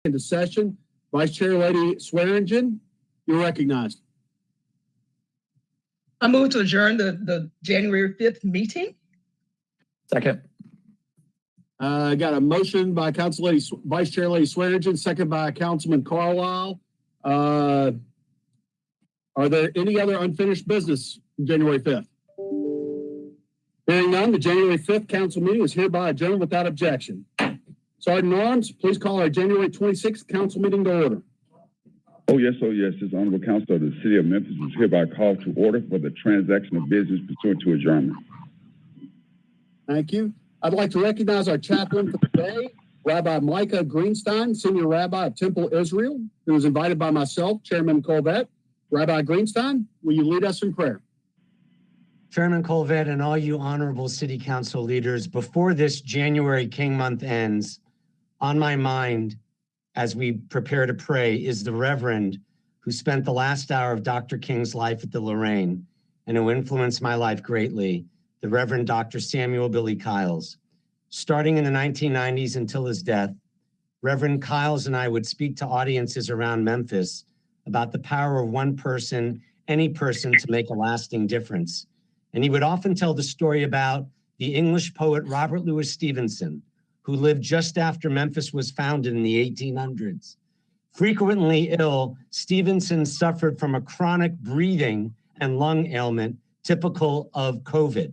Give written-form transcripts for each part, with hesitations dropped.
into session. Vice Chair Lady Swearingen, you're recognized. I move to adjourn the January 5th meeting. Second. I got a motion by Vice Chair Lady Swearingen, second by Councilman Carlisle. Are there any other unfinished business from January 5th? Hearing none, the January 5th council meeting is hereby adjourned without objection. Sergeant Arms, please call our January 26th council meeting to order. Oh yes, this Honorable Council of the City of Memphis is hereby called to order for the transaction of business pursuant to adjournment. Thank you. I'd like to recognize our chaplain for the day, Rabbi Micah Greenstein, Senior Rabbi of Temple Israel, who was invited by myself, Chairman Colvett. Rabbi Greenstein, will you lead us in prayer? Chairman Colvett and all you honorable city council leaders, before this January King month ends, on my mind as we prepare to pray is the Reverend who spent the last hour of Dr. King's life at the Lorraine and who influenced my life greatly, the Reverend Dr. Samuel Billy Kiles. Starting in the 1990s until his death, Reverend Kiles and I would speak to audiences around Memphis about the power of one person, any person, to make a lasting difference. And he would often tell the story about the English poet Robert Louis Stevenson, who lived just after Memphis was founded in the 1800s. Frequently ill, Stevenson suffered from a chronic breathing and lung ailment typical of COVID.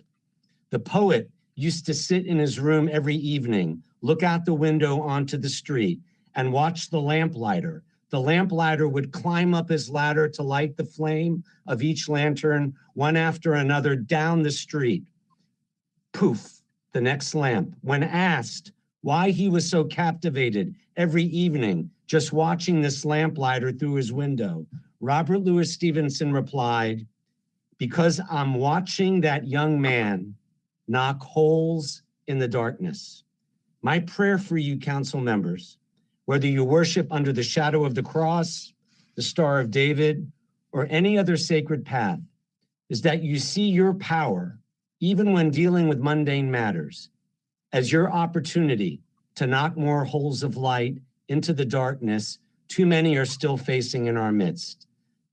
The poet used to sit in his room every evening, look out the window onto the street, and watch the lamplighter. The lamplighter would climb up his ladder to light the flame of each lantern, one after another, down the street. Poof, the next lamp. When asked why he was so captivated every evening just watching this lamplighter through his window, Robert Louis Stevenson replied, "Because I'm watching that young man knock holes in the darkness." My prayer for you, council members, whether you worship under the shadow of the cross, the Star of David, or any other sacred path, is that you see your power, even when dealing with mundane matters, as your opportunity to knock more holes of light into the darkness too many are still facing in our midst.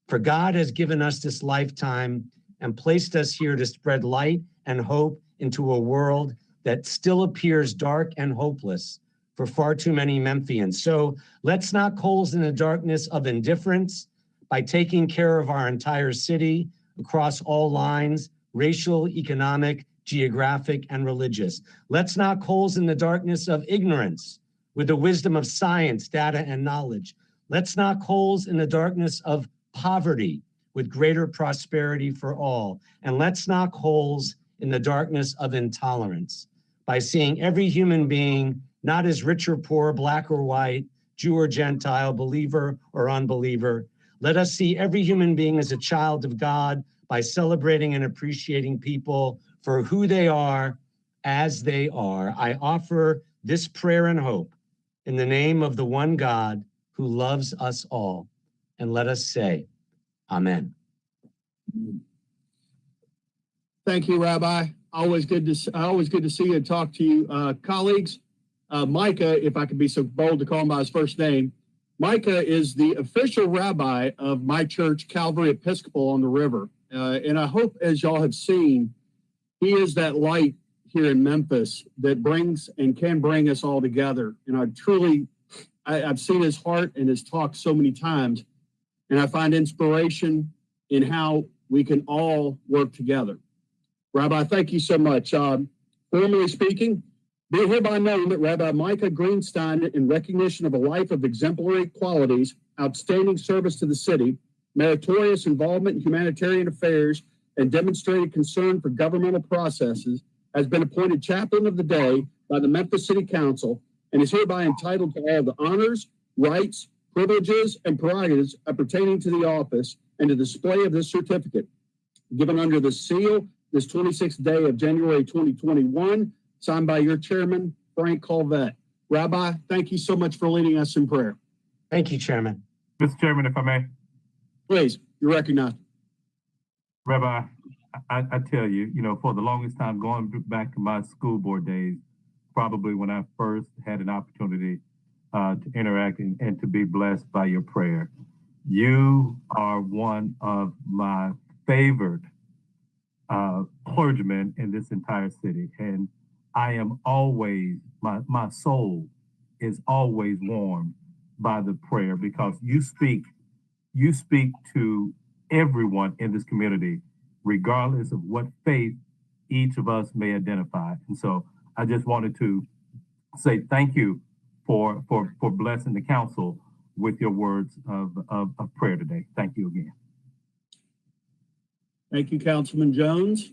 For God has given us this lifetime and placed us here to spread light and hope into a world that still appears dark and hopeless for far too many Memphians. So let's knock holes in the darkness of indifference by taking care of our entire city across all lines, racial, economic, geographic, and religious. Let's knock holes in the darkness of ignorance with the wisdom of science, data, and knowledge. Let's knock holes in the darkness of poverty with greater prosperity for all. And let's knock holes in the darkness of intolerance by seeing every human being not as rich or poor, black or white, Jew or Gentile, believer or unbeliever. Let us see every human being as a child of God by celebrating and appreciating people for who they are, as they are. I offer this prayer and hope in the name of the one God who loves us all. And let us say, Amen. Thank you, Rabbi. Always good to see you and talk to you, colleagues. Micah, if I could be so bold to call him by his first name, Micah is the official rabbi of my church, Calvary Episcopal on the River. And I hope, as y'all have seen, he is that light here in Memphis that brings and can bring us all together. And I've seen his heart and his talk so many times, and I find inspiration in how we can all work together. Rabbi, thank you so much. Formally speaking, be it hereby known that Rabbi Micah Greenstein, in recognition of a life of exemplary qualities, outstanding service to the city, meritorious involvement in humanitarian affairs, and demonstrated concern for governmental processes, has been appointed chaplain of the day by the Memphis City Council and is hereby entitled to all the honors, rights, privileges, and prerogatives pertaining to the office and to the display of this certificate, given under the seal this 26th day of January 2021, signed by your chairman, Frank Colvett. Rabbi, thank you so much for leading us in prayer. Thank you, Chairman. Mr. Chairman, if I may. Please, you're recognized. Rabbi, I tell you, for the longest time, going back to my school board days, probably when I first had an opportunity to interact and to be blessed by your prayer. You are one of my favorite clergymen in this entire city, and I am always, my soul is always warmed by the prayer because you speak to everyone in this community, regardless of what faith each of us may identify. And so I just wanted to say thank you for blessing the council with your words of prayer today. Thank you again. Thank you, Councilman Jones.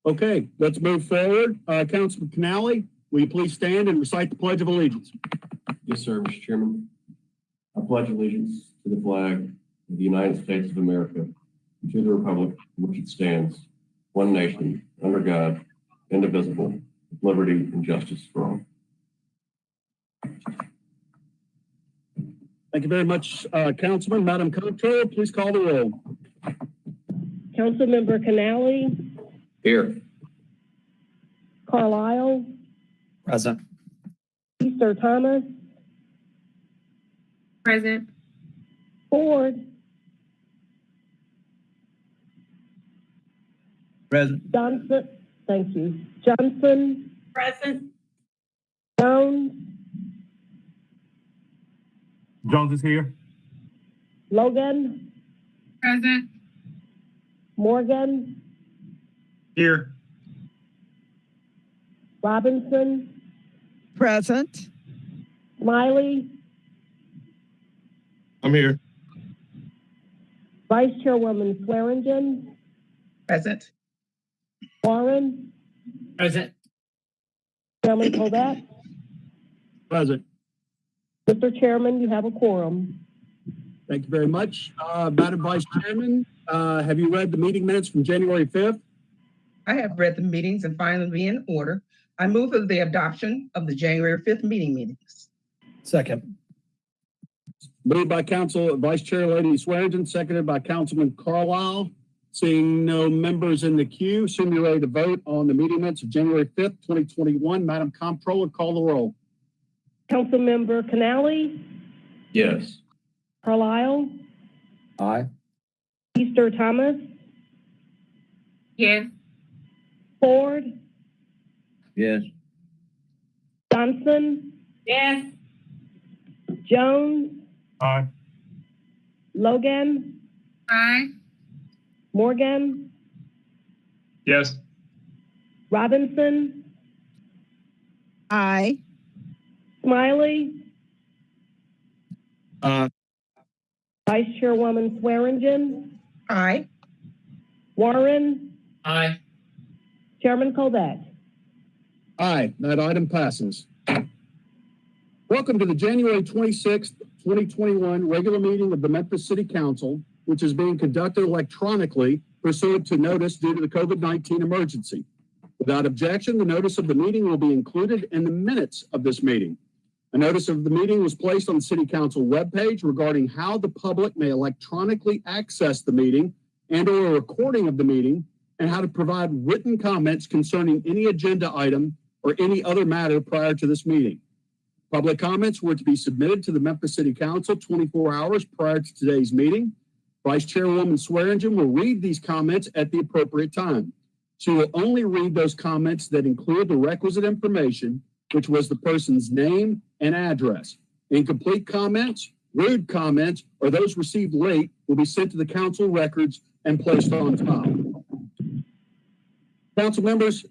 Okay, let's move forward. Councilman Canale, will you please stand and recite the Pledge of Allegiance? Yes, sir, Mr. Chairman. I pledge allegiance to the flag of the United States of America and to the republic for which it stands, one nation, under God, indivisible, with liberty and justice for all. Thank you very much, Councilman. Madam Comptroller, please call the roll. Councilmember Canale, Here. Carlisle, Present. Easter Thomas, Present. Ford, Present. Johnson, thank you, Johnson, Present. Jones, Jones is here. Logan, Present. Morgan, Here. Robinson, Present. Smiley, I'm here. Vice Chairwoman Swearingen, Present. Warren, Present. Chairman Colvett. Present. Mr. Chairman, you have a quorum. Thank you very much. Madam Vice Chairman, have you read the meeting minutes from January 5th? I have read the meetings and find them to be in order. I move for the adoption of the January 5th meeting minutes. Second. Moved by Council Vice Chair Lady Swearingen, seconded by Councilman Carlisle. Seeing no members in the queue, assume you're ready to vote on the meeting minutes of January 5th, 2021. Madam Comptroller, call the roll. Councilmember Canale, Yes. Carlisle, Aye. Easter Thomas, Yes. Ford, Yes. Johnson, Yes. Jones, Aye. Logan, Aye. Morgan, Yes. Robinson, Aye. Smiley, Vice Chairwoman Swearingen, Aye. Warren, Aye. Chairman Colvett. Aye, that item passes. Welcome to the January 26th, 2021 regular meeting of the Memphis City Council, which is being conducted electronically pursuant to notice due to the COVID-19 emergency. Without objection, the notice of the meeting will be included in the minutes of this meeting. A notice of the meeting was placed on the City Council webpage regarding how the public may electronically access the meeting and/or a recording of the meeting, and how to provide written comments concerning any agenda item or any other matter prior to this meeting. Public comments were to be submitted to the Memphis City Council 24 hours prior to today's meeting. Vice Chairwoman Swearingen will read these comments at the appropriate time. She will only read those comments that include the requisite information, which was the person's name and address. Incomplete comments, rude comments, or those received late will be sent to the council records and placed on file. Council members,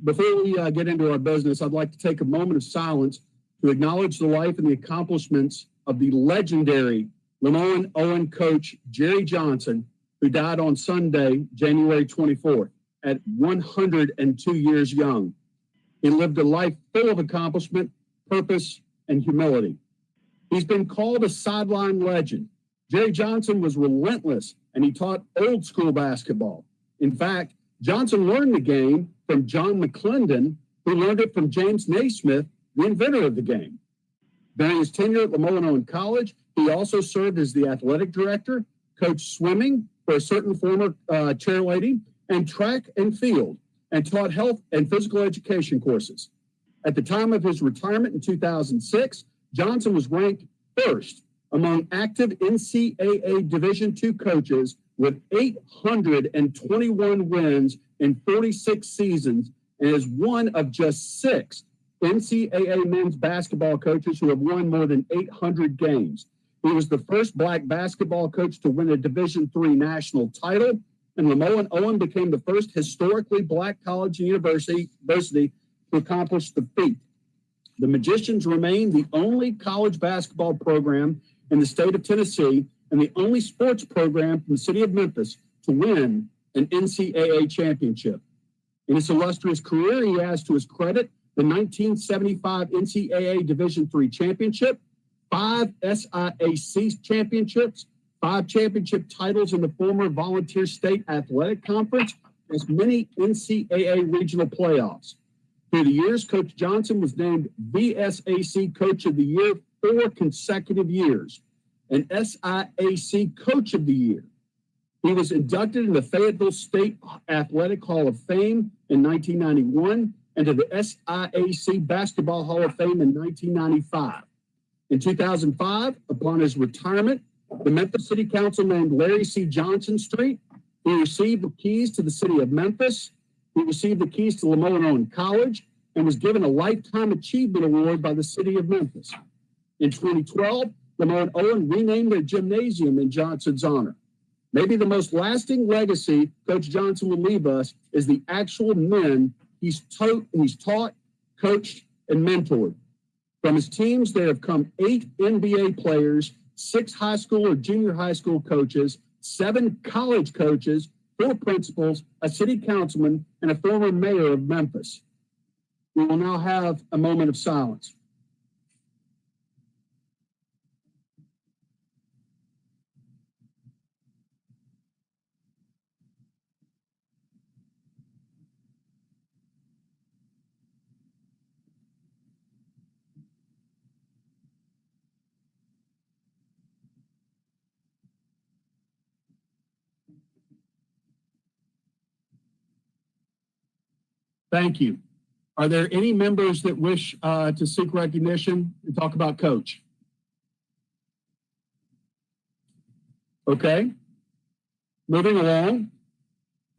before we get into our business, I'd like to take a moment of silence to acknowledge the life and the accomplishments of the legendary Lemoyne Owen coach Jerry Johnson, who died on Sunday, January 24th, at 102 years young. He lived a life full of accomplishment, purpose, and humility. He's been called a sideline legend. Jerry Johnson was relentless, and he taught old school basketball. In fact, Johnson learned the game from John McClendon, who learned it from James Naismith, the inventor of the game. During his tenure at Lemoyne Owen College, he also served as the athletic director, coached swimming for a certain former chairlady, and track and field, and taught health and physical education courses. At the time of his retirement in 2006, Johnson was ranked first among active NCAA Division II coaches with 821 wins in 46 seasons and is one of just 6 NCAA men's basketball coaches who have won more than 800 games. He was the first Black basketball coach to win a Division III national title, and Lemoyne Owen became the first historically Black college and university to accomplish the feat. The Magicians remain the only college basketball program in the state of Tennessee and the only sports program from the city of Memphis to win an NCAA championship. In his illustrious career, he has to his credit the 1975 NCAA Division III championship, 5 SIAC championships, 5 championship titles in the former Volunteer State Athletic Conference, as many NCAA regional playoffs. Through the years, Coach Johnson was named VSAC Coach of the Year 4 consecutive years, and SIAC Coach of the Year. He was inducted in the Fayetteville State Athletic Hall of Fame in 1991 and to the SIAC Basketball Hall of Fame in 1995. In 2005, upon his retirement, the Memphis City Council named Larry C. Johnson Street. He received the keys to the city of Memphis. He received the keys to Lemoyne Owen College and was given a Lifetime Achievement Award by the city of Memphis. In 2012, Lemoyne Owen renamed their gymnasium in Johnson's honor. Maybe the most lasting legacy Coach Johnson will leave us is the actual men he's taught, coached, and mentored. From his teams, there have come 8 NBA players, 6 high school or junior high school coaches, 7 college coaches, 4 principals, a city councilman, and a former mayor of Memphis. We will now have a moment of silence. Thank you. Are there any members that wish to seek recognition and talk about Coach? Okay. Moving along.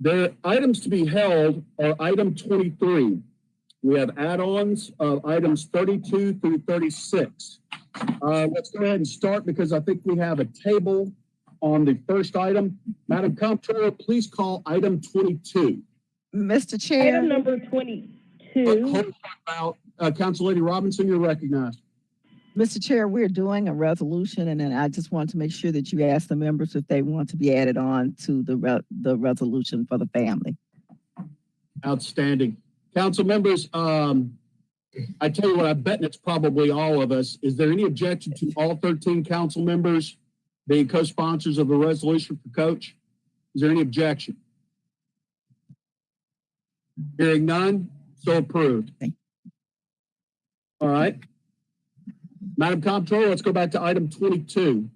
The items to be held are item 23. We have add-ons of items 32 through 36. Let's go ahead and start because I think we have a table on the first item. Madam Comptroller, please call item 22. Mr. Chair. Item number 22. Hold on about Council Lady Robinson, you're recognized. Mr. Chair, we're doing a resolution, and then I just want to make sure that you ask the members if they want to be added on to the resolution for the family. Outstanding. Council members, I tell you what, I bet it's probably all of us. Is there any objection to all 13 council members being co-sponsors of the resolution for Coach? Is there any objection? Hearing none, so approved. All right. Madam Comptroller, let's go back to item 22.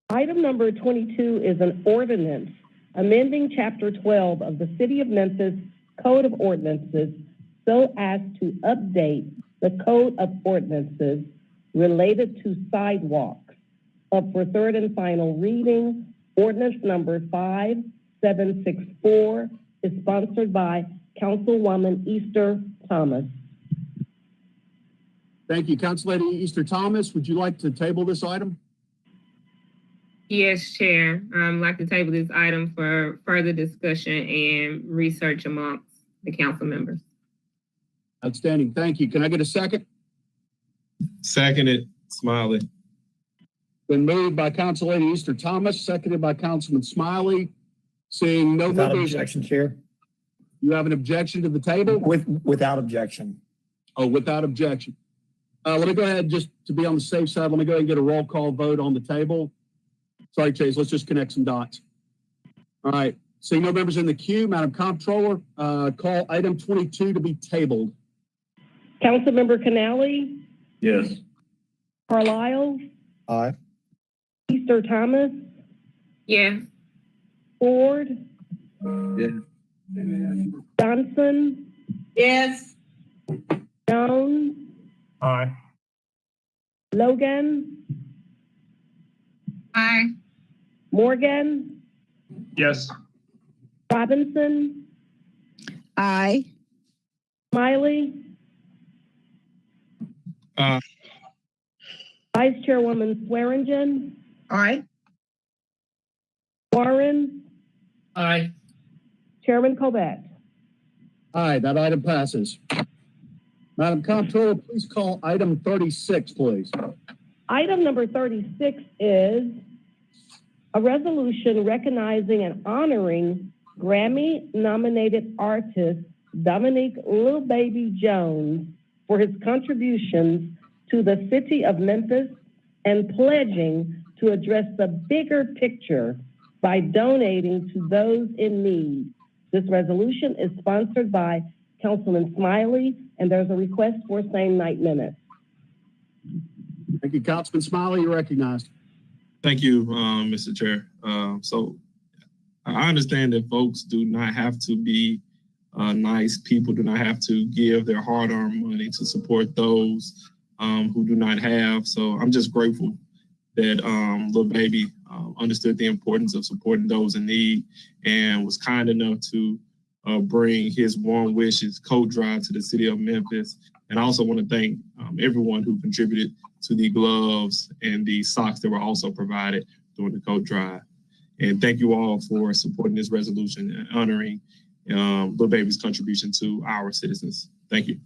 Item number 22 is an ordinance amending Chapter 12 of the City of Memphis Code of Ordinances so as to update the Code of Ordinances related to sidewalks. Up for third and final reading, ordinance number 5764 is sponsored by Councilwoman Easter Thomas. Thank you. Council Lady Easter Thomas, would you like to table this item? Yes, Chair. I'd like to table this item for further discussion and research amongst the council members. Outstanding. Thank you. Can I get a second? Seconded, Smiley. Been moved by Council Lady Easter Thomas, seconded by Councilman Smiley. Seeing no Without members. objection, Chair. You have an objection to the table? Without objection. Oh, without objection. Let me go ahead, just to be on the safe side, let me go ahead and get a roll call vote on the table. Sorry, Chase, let's just connect some dots. All right, seeing no members in the queue, Madam Comptroller, call item 22 to be tabled. Councilmember Canali, Yes. Carlisle, Aye. Easter Thomas, Yes. Ford, Yes. Johnson, Yes. Jones, Aye. Logan, Aye. Morgan, Yes. Robinson, Aye. Smiley. Aye. Vice Chairwoman Swearingen, Aye. Warren, Aye. Chairman Colvett. Aye, that item passes. Madam Comptroller, please call item 36, please. Item number 36 is a resolution recognizing and honoring Grammy-nominated artist Dominique Lil Baby Jones for his contributions to the city of Memphis and pledging to address the bigger picture by donating to those in need. This resolution is sponsored by Councilman Smiley, and there's a request for same night minutes. Thank you, Councilman Smiley. You're recognized. Thank you, Mr. Chair. So I understand that folks do not have to be nice. People do not have to give their hard-earned money to support those who do not have. So I'm just grateful that Lil Baby understood the importance of supporting those in need and was kind enough to bring his warm wishes coat drive to the city of Memphis. And I also want to thank everyone who contributed to the gloves and the socks that were also provided during the coat drive. And thank you all for supporting this resolution and honoring Lil Baby's contribution to our citizens. Thank you.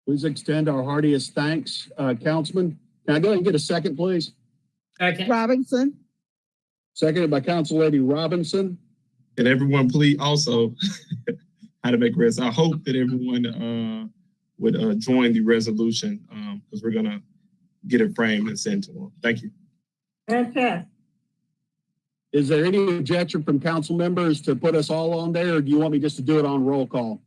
Please extend our heartiest thanks, Councilman. Can I go ahead and get a second, please? Robinson. Seconded by Council Lady Robinson. And everyone, please also, how to make rest. I hope that everyone would join the resolution because we're going to get it framed and sent to them. Thank you. Fantastic. Is there any objection from council members to put us all on there, or do you want me just to do it on roll call?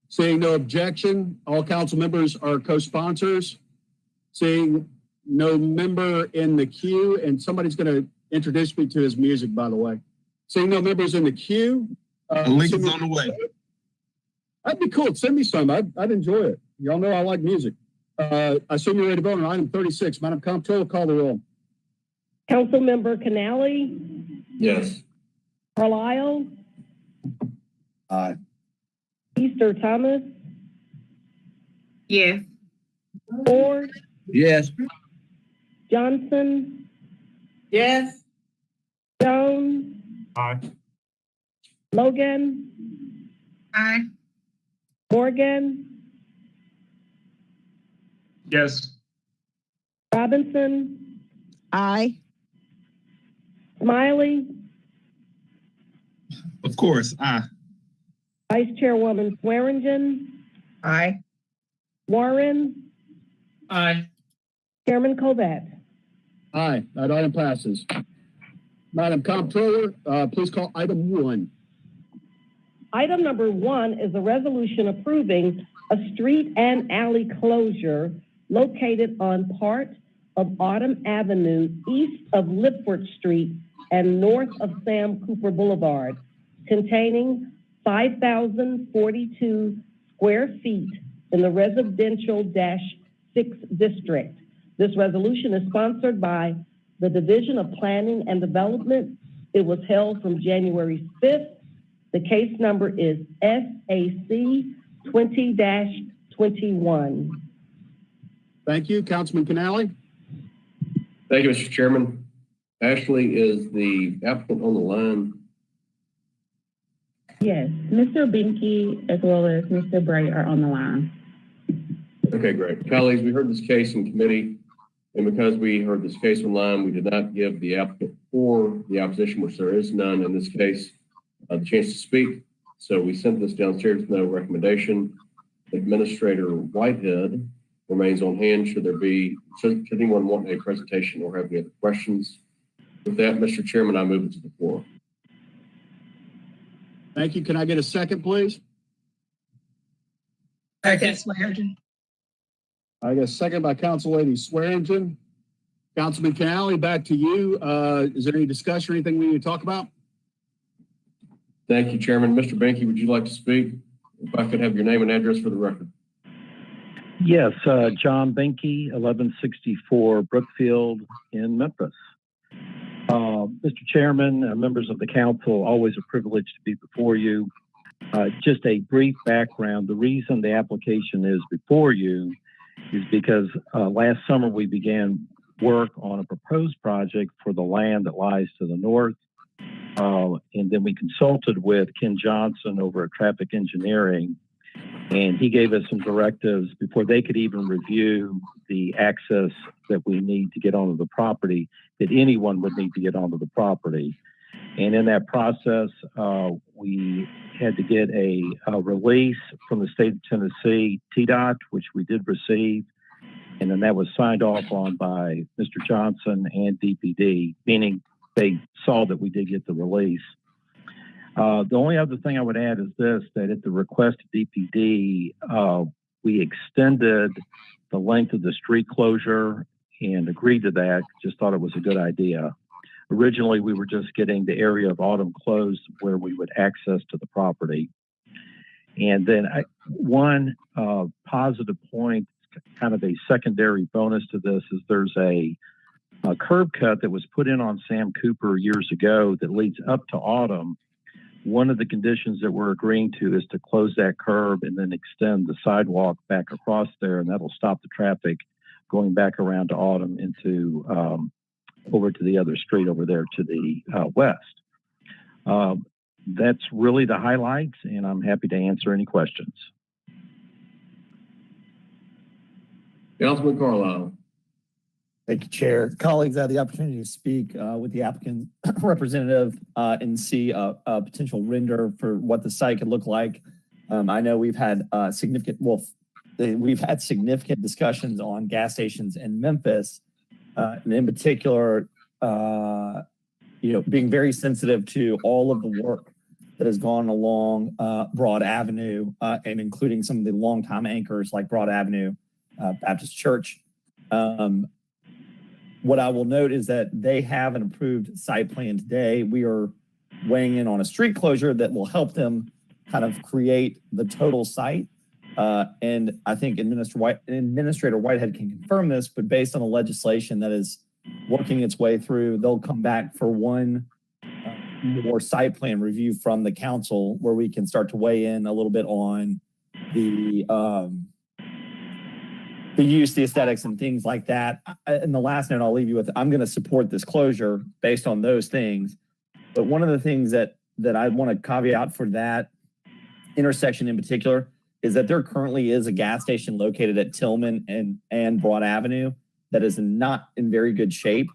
Seeing no objection, all council members are co-sponsors. Seeing no member in the queue, and somebody's going to introduce me to his music, by the way. Seeing no members in the queue. The link is on the way. That'd be cool. Send me some. I'd enjoy it. Y'all know I like music. I assume you're ready to vote on item 36. Madam Comptroller, call the roll. Councilmember Canali, Yes. Carlisle, Aye. Easter Thomas, Yes. Ford, Yes. Johnson, Yes. Jones, Aye. Logan, Aye. Morgan, Yes. Robinson, Aye. Smiley, Of course. Aye. Vice Chairwoman Swearingen, Aye. Warren, Aye. Chairman Colvett. Aye, that item passes. Madam Comptroller, please call item 1. Item number 1 is a resolution approving a street and alley closure located on part of Autumn Avenue, east of Lipford Street and north of Sam Cooper Boulevard, containing 5,042 square feet in the residential-6 district. This resolution is sponsored by the Division of Planning and Development. It was held from January 5th. The case number is SAC 20-21. Thank you. Councilman Canali? Thank you, Mr. Chairman. Ashley, is the applicant on the line? Yes, Mr. Binky as well as Mr. Bray are on the line. Okay, great. Colleagues, we heard this case in committee, and because we heard this case online, we did not give the applicant or the opposition, which there is none in this case, the chance to speak. So we sent this downstairs with no recommendation. Administrator Whitehead remains on hand. Should anyone want a presentation or have any other questions? With that, Mr. Chairman, I move it to the floor. Thank you. Can I get a second, please? Second, Swearingen. I got a second by Council Lady Swearingen. Councilman Canali, back to you. Is there any discussion or anything we need to talk about? Thank you, Chairman. Mr. Benke, would you like to speak? If I could have your name and address for the record. Yes, John Benke, 1164 Brookfield in Memphis. Mr. Chairman, members of the council, always a privilege to be before you. Just a brief background. The reason the application is before you is because last summer we began work on a proposed project for the land that lies to the north. And then we consulted with Ken Johnson over at Traffic Engineering, and he gave us some directives before they could even review the access that we need to get onto the property, that anyone would need to get onto the property. And in that process, we had to get a release from the state of Tennessee, TDOT, which we did receive. And then that was signed off on by Mr. Johnson and DPD, meaning they saw that we did get the release. The only other thing I would add is this, that at the request of DPD, we extended the length of the street closure and agreed to that, just thought it was a good idea. Originally, we were just getting the area of Autumn closed where we would access to the property. And then one positive point, kind of a secondary bonus to this, is there's a curb cut that was put in on Sam Cooper years ago that leads up to Autumn. One of the conditions that we're agreeing to is to close that curb and then extend the sidewalk back across there, and that'll stop the traffic going back around to Autumn into over to the other street over there to the west. That's really the highlights, and I'm happy to answer any questions. Councilman Carlisle. Thank you, Chair. Colleagues, I had the opportunity to speak with the applicant representative and see a potential render for what the site could look like. I know we've had significant discussions on gas stations in Memphis, and in particular, being very sensitive to all of the work that has gone along Broad Avenue, and including some of the longtime anchors like Broad Avenue Baptist Church. What I will note is that they have an approved site plan today. We are weighing in on a street closure that will help them kind of create the total site. And I think Administrator Whitehead can confirm this, but based on the legislation that is working its way through, they'll come back for one more site plan review from the council where we can start to weigh in a little bit on the use, the aesthetics, and things like that. And the last note I'll leave you with, I'm going to support this closure based on those things. But one of the things that I want to caveat for that intersection in particular is that there currently is a gas station located at Tillman and Broad Avenue that is not in very good shape.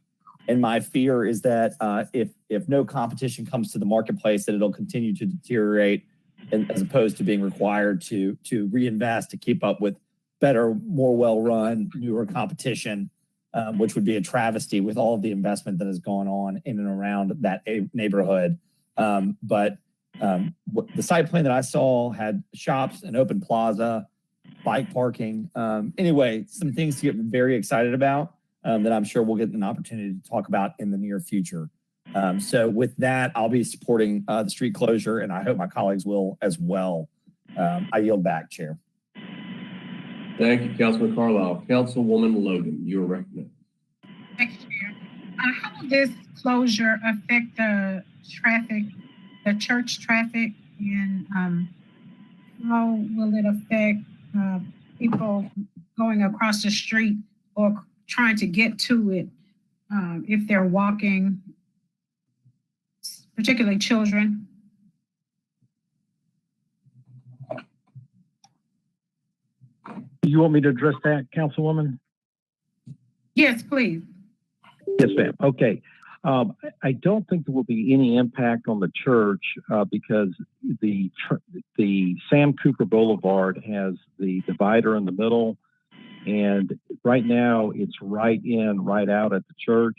And my fear is that if no competition comes to the marketplace, that it'll continue to deteriorate, as opposed to being required to reinvest to keep up with better, more well-run, newer competition, which would be a travesty with all of the investment that has gone on in and around that neighborhood. But the site plan that I saw had shops, an open plaza, bike parking. Anyway, some things to get very excited about that I'm sure we'll get an opportunity to talk about in the near future. So with that, I'll be supporting the street closure, and I hope my colleagues will as well. I yield back, Chair. Thank you, Councilman Carlisle. Councilwoman Logan, you are recognized. Thank you, Chair. How will this closure affect the traffic, the church traffic, and how will it affect people going across the street or trying to get to it if they're walking, particularly children? You want me to address that, Councilwoman? Yes, please. Yes, ma'am. Okay. I don't think there will be any impact on the church because the Sam Cooper Boulevard has the divider in the middle, and right now it's right in, right out at the church,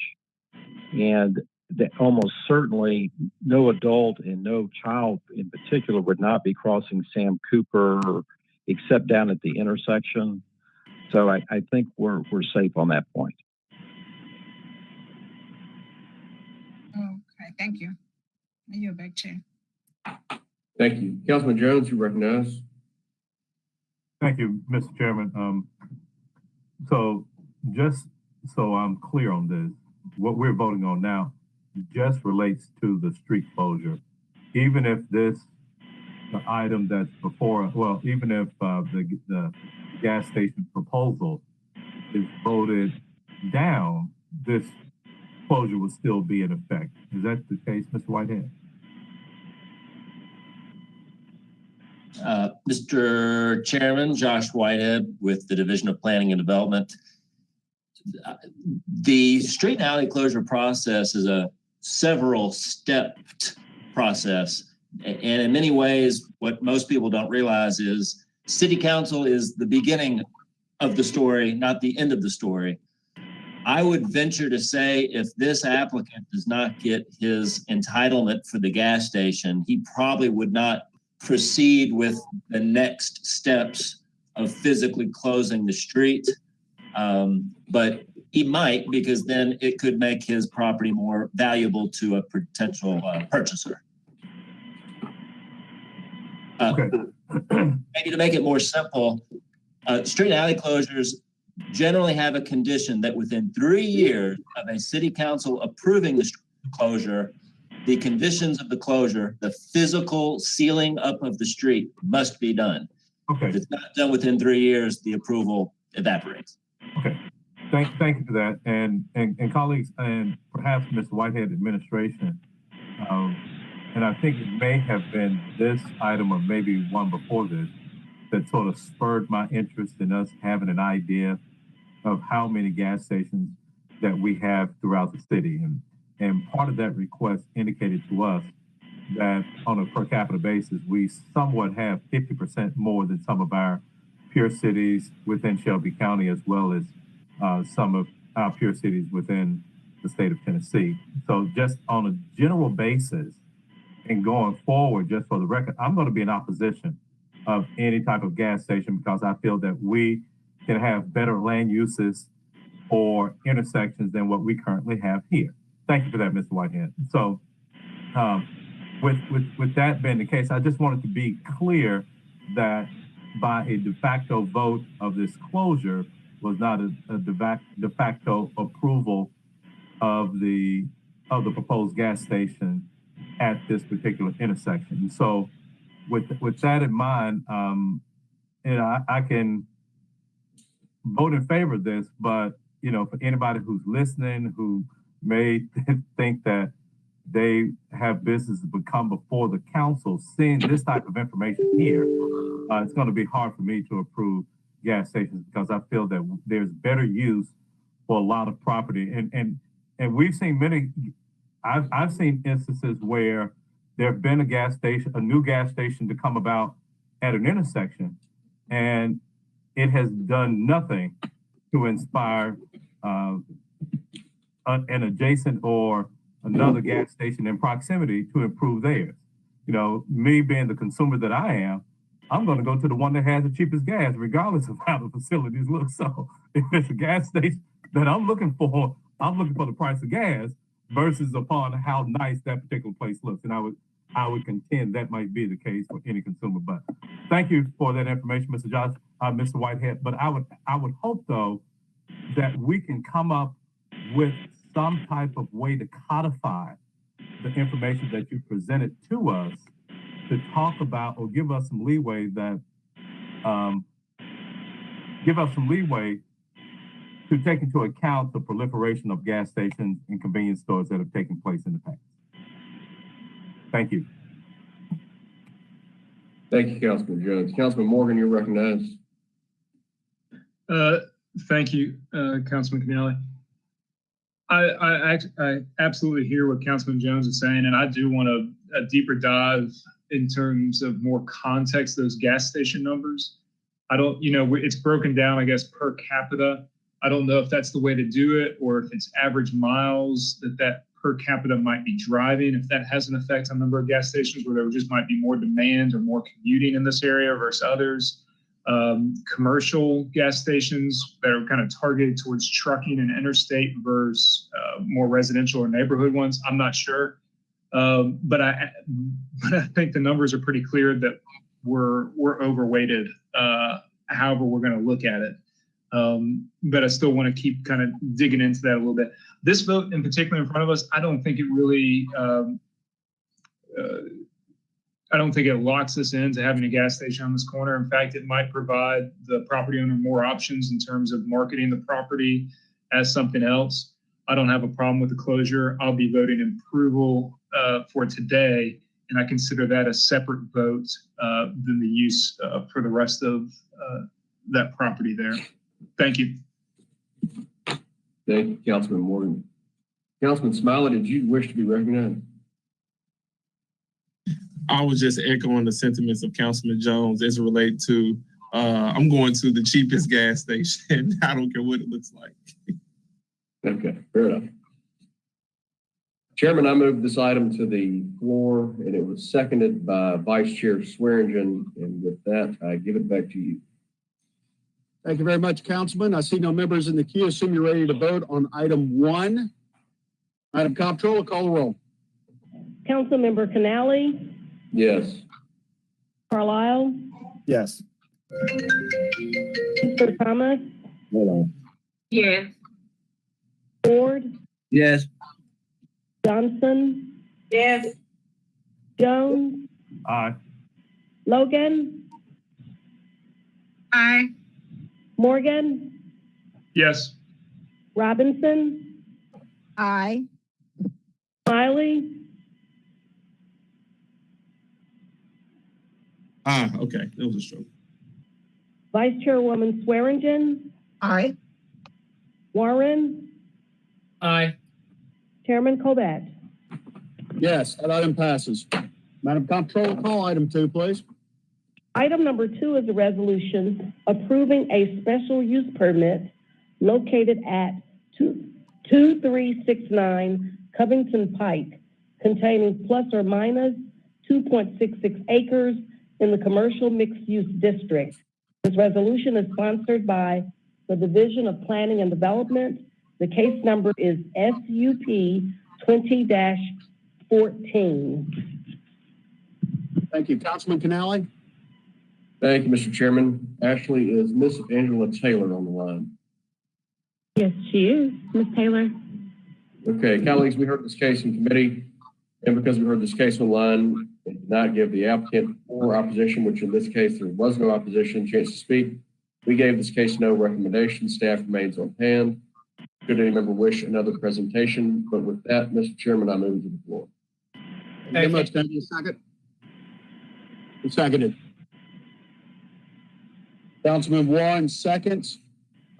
and that almost certainly no adult and no child in particular would not be crossing Sam Cooper except down at the intersection. So I think we're safe on that point. Okay, thank you. I yield back, Chair. Thank you. Councilman Jones, you recognize. Thank you, Mr. Chairman. So just so I'm clear on this, what we're voting on now just relates to the street closure. Even if the item that's before, well, even if the gas station proposal is voted down, this closure will still be in effect. Is that the case, Mr. Whitehead? Mr. Chairman, Josh Whitehead with the Division of Planning and Development. The street and alley closure process is a several-stepped process. And in many ways, what most people don't realize is City Council is the beginning of the story, not the end of the story. I would venture to say if this applicant does not get his entitlement for the gas station, he probably would not proceed with the next steps of physically closing the street. But he might, because then it could make his property more valuable to a potential purchaser. Maybe to make it more simple, street and alley closures generally have a condition that within 3 years of a city council approving the closure, the conditions of the closure, the physical sealing up of the street must be done. Okay. If it's not done within 3 years, the approval evaporates. Okay. Thank you for that. And colleagues, and perhaps Mr. Whitehead administration, and I think it may have been this item or maybe one before this that sort of spurred my interest in us having an idea of how many gas stations that we have throughout the city. And part of that request indicated to us that on a per capita basis, we somewhat have 50% more than some of our peer cities within Shelby County, as well as some of our peer cities within the state of Tennessee. So just on a general basis and going forward, just for the record, I'm going to be in opposition of any type of gas station because I feel that we can have better land uses or intersections than what we currently have here. Thank you for that, Mr. Whitehead. So with that being the case, I just wanted to be clear that by a de facto vote of this closure was not a de facto approval of the proposed gas station at this particular intersection. So with that in mind, I can vote in favor of this, but for anybody who's listening who may think that they have business to come before the council, seeing this type of information here, it's going to be hard for me to approve gas stations because I feel that there's better use for a lot of property. And we've seen many, I've seen instances where there have been a new gas station to come about at an intersection, and it has done nothing to inspire an adjacent or another gas station in proximity to improve theirs. Me being the consumer that I am, I'm going to go to the one that has the cheapest gas, regardless of how the facilities look. So if it's a gas station that I'm looking for the price of gas versus upon how nice that particular place looks. And I would contend that might be the case for any consumer. But thank you for that information, Mr. Whitehead. But I would hope though that we can come up with some type of way to codify the information that you presented to us to talk about or give us some leeway to take into account the proliferation of gas stations and convenience stores that have taken place in the past. Thank you. Thank you, Councilman Jones. Councilman Morgan, you're recognized. Thank you, Councilman Keneally. I absolutely hear what Councilman Jones is saying, and I do want a deeper dive in terms of more context, those gas station numbers. I don't, it's broken down, I guess, per capita. I don't know if that's the way to do it or if it's average miles that per capita might be driving, if that has an effect on the number of gas stations where there just might be more demand or more commuting in this area versus others. Commercial gas stations that are kind of targeted towards trucking and interstate versus more residential or neighborhood ones. I'm not sure. But I think the numbers are pretty clear that we're overweighted however we're going to look at it. But I still want to keep kind of digging into that a little bit. This vote in particular in front of us, I don't think it really, I don't think it locks us into having a gas station on this corner. In fact, it might provide the property owner more options in terms of marketing the property as something else. I don't have a problem with the closure. I'll be voting in approval for today, and I consider that a separate vote than the use for the rest of that property there. Thank you. Thank you, Councilman Morgan. Councilman Smiley, did you wish to be recognized? I was just echoing the sentiments of Councilman Jones as it relates to, I'm going to the cheapest gas station. I don't care what it looks like. Okay, fair enough. Chairman, I moved this item to the floor, and it was seconded by Vice Chair Swearingen. And with that, I give it back to you. Thank you very much, Councilman. I see no members in the queue. Assume you're ready to vote on item 1. Madam Comptroller, call the roll. Councilmember Canale, Yes. Carlisle, Yes. Mr. Thomas, Yes. Ford, Yes. Johnson, Yes. Jones, Aye. Logan, Aye. Morgan, Yes. Robinson, Aye. Smiley, Okay, that was a stroke. Vice Chairwoman Swearingen, Aye. Warren, Aye. Chairman Corbett. Yes, that item passes. Madam Comptroller, call item 2, please. Item number 2 is a resolution approving a special use permit located at 2369 Covington Pike, containing plus or minus 2.66 acres in the commercial mixed-use district. This resolution is sponsored by the Division of Planning and Development. The case number is SUP 20-14. Thank you. Councilman Canale? Thank you, Mr. Chairman. Ashley, is Miss Angela Taylor on the line? Yes, she is. Ms. Taylor. Okay, colleagues, we heard this case in committee, and because we heard this case online, and did not give the applicant or opposition, which in this case there was no opposition, chance to speak, we gave this case no recommendation. Staff remains on hand. Could any member wish another presentation? But with that, Mr. Chairman, I move to the floor. Thank you very much. Can I get a second? Seconded. Councilman Warren seconds.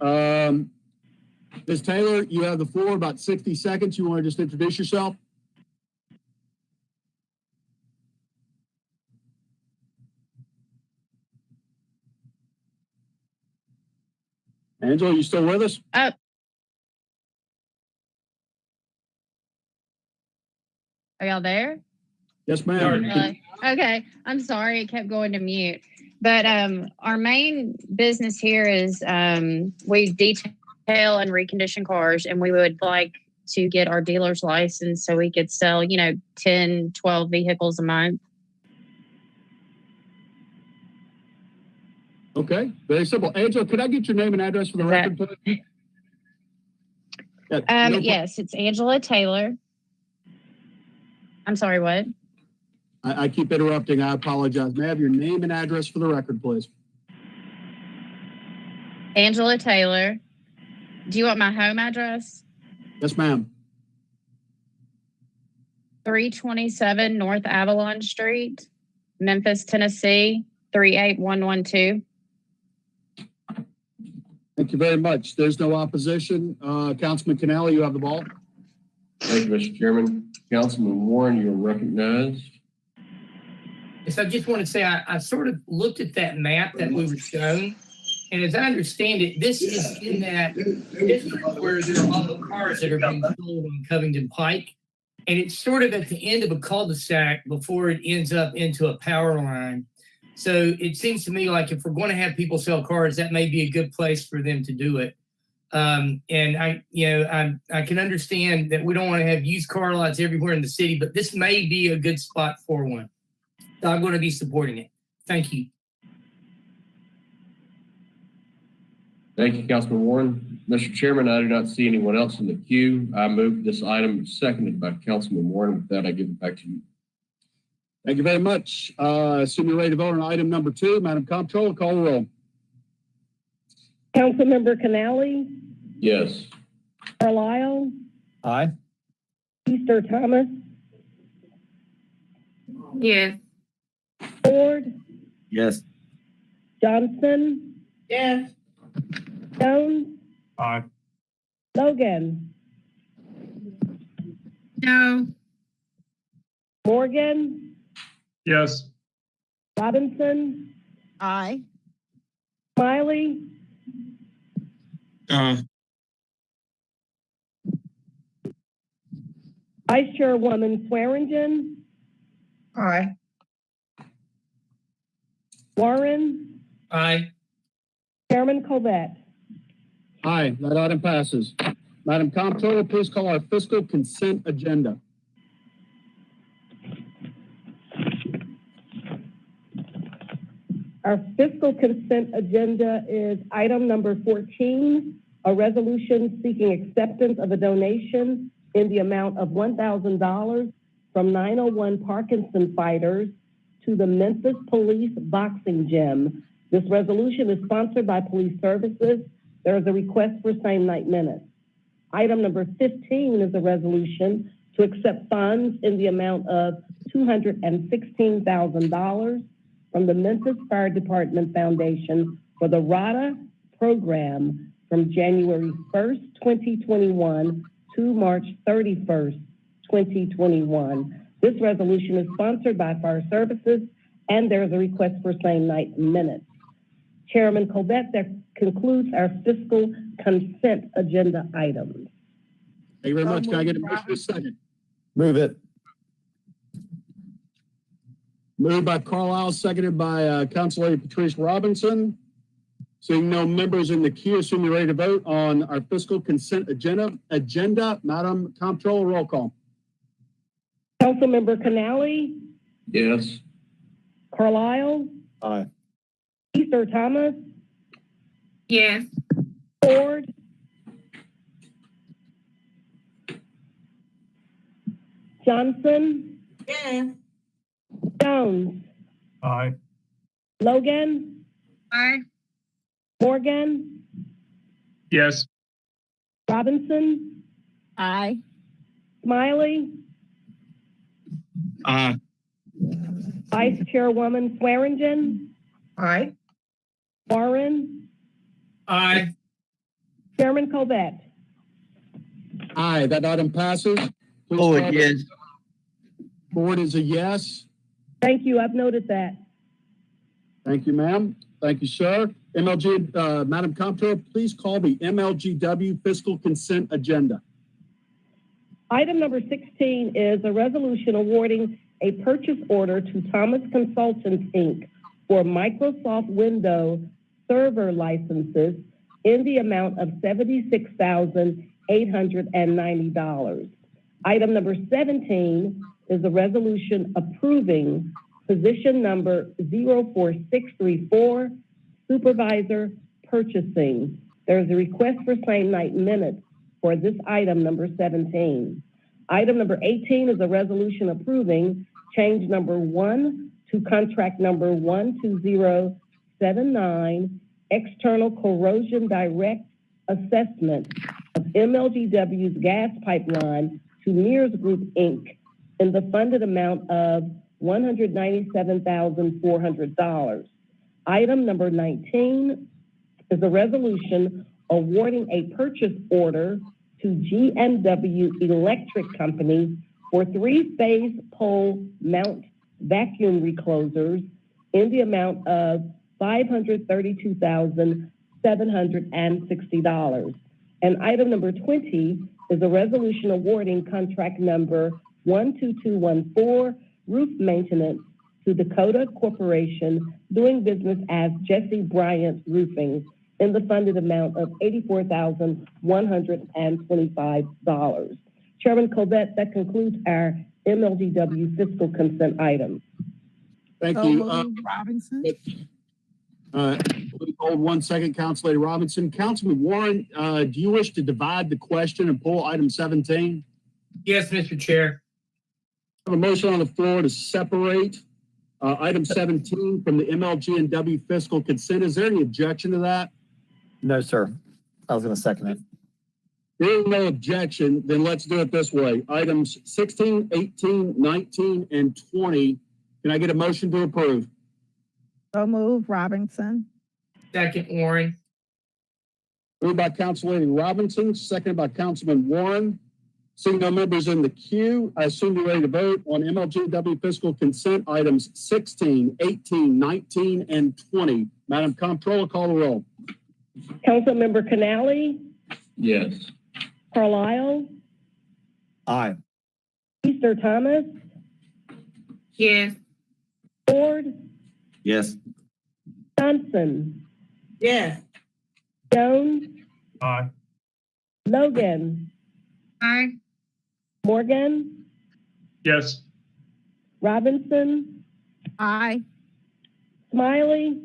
Ms. Taylor, you have the floor, about 60 seconds. You want to just introduce yourself? Angela, you still with us? Are y'all there? Yes, ma'am. Okay, I'm sorry, it kept going to mute. But our main business here is we detail and recondition cars, and we would like to get our dealer's license so we could sell, 10, 12 vehicles a month. Okay, very simple. Angela, could I get your name and address for the record, please? Yes, it's Angela Taylor. I'm sorry, what? I keep interrupting. I apologize. May I have your name and address for the record, please? Angela Taylor. Do you want my home address? Yes, ma'am. 327 North Avalon Street, Memphis, Tennessee, 38112. Thank you very much. There's no opposition. Councilman Canale, you have the ball. Thank you, Mr. Chairman. Councilman Warren, you're recognized. Yes, I just want to say I sort of looked at that map that we were shown, and as I understand it, this is in that district where there are a lot of cars that are being sold on Covington Pike, and it's sort of at the end of a cul-de-sac before it ends up into a power line. So it seems to me like if we're going to have people sell cars, that may be a good place for them to do it. And I can understand that we don't want to have used car lots everywhere in the city, but this may be a good spot for one. So I'm going to be supporting it. Thank you. Thank you, Councilman Warren. Mr. Chairman, I do not see anyone else in the queue. I move this item, seconded by Councilman Warren. With that, I give it back to you. Thank you very much. Assume you're ready to vote on item number 2. Madam Comptroller, call the roll. Councilmember Canali, Yes. Carlisle, Aye. Easter Thomas, Yes. Ford, Yes. Johnson, Yes. Jones, Aye. Logan, No. Morgan, Yes. Robinson, Aye. Smiley, Vice Chairwoman Swearingen, Aye. Warren, Aye. Chairman Colvett. Aye, that item passes. Madam Comptroller, please call our fiscal consent agenda. Our fiscal consent agenda is item number 14, a resolution seeking acceptance of a donation in the amount of $1,000 from 901 Parkinson Fighters to the Memphis Police Boxing Gym. This resolution is sponsored by Police Services. There is a request for same night minutes. Item number 15 is a resolution to accept funds in the amount of $216,000 from the Memphis Fire Department Foundation for the RADA program from January 1st, 2021 to March 31st, 2021. This resolution is sponsored by Fire Services, and there is a request for same night minutes. Chairman Colvett, that concludes our fiscal consent agenda items. Thank you very much. Can I get a motion for a second? Move it. Moved by Carlisle, seconded by Councilor Patrice Robinson. Seeing no members in the queue, assume you're ready to vote on our fiscal consent agenda. Madam Comptroller, roll call. Councilmember Canali, Yes. Carlisle, Aye. Easter Thomas, Yes. Ford, Johnson, Yes. Jones, Aye. Logan, Aye. Morgan, Yes. Robinson, Aye. Smiley, Aye. Vice Chairwoman Swearingen, Aye. Warren, Aye. Chairman Colvett. Aye, that item passes. Please Oh, call the- yes. Board is a yes. Thank you, I've noted that. Thank you, ma'am. Thank you, sir. Madam Comptroller, please call the MLGW fiscal consent agenda. Item number 16 is a resolution awarding a purchase order to Thomas Consultants, Inc. for Microsoft Windows server licenses in the amount of $76,890. Item number 17 is a resolution approving position number 04634, Supervisor Purchasing. There is a request for same night minutes for this item number 17. Item number 18 is a resolution approving change number 1 to contract number 12079, external corrosion direct assessment of MLGW's gas pipeline to Mears Group, Inc. in the funded amount of $197,400. Item number 19 is a resolution awarding a purchase order to GMW Electric Company for 3-phase pole mount vacuum reclosers in the amount of $532,760. And item number 20 is a resolution awarding contract number 12214, roof maintenance to Dakota Corporation, doing business as Jesse Bryant Roofing, in the funded amount of $84,125. Chairman Colvett, that concludes our MLGW fiscal consent items. Thank So you. moved, Robinson. Please Hold 1 second, Council Lady Robinson. Councilman Warren, do you wish to divide the question and pull item 17? Yes, Mr. Chair. I have a motion on the floor to separate item 17 from the MLG and W fiscal consent. Is there any objection to that? No, sir. I was going to second it. There is no objection, then let's do it this way. Items 16, 18, 19, and 20. Can I get a motion to approve? So move, Robinson. Second, Warren. Moved by Council Lady Robinson, seconded by Councilman Warren. Seeing no members in the queue, I assume you're ready to vote on MLGW fiscal consent items 16, 18, 19, and 20. Madam Comptroller, call the roll. Councilmember Canali, Yes. Carlisle, Aye. Easter Thomas, Yes. Ford, Yes. Johnson, Yes. Jones, Aye. Logan, Aye. Morgan, Yes. Robinson, Aye. Smiley,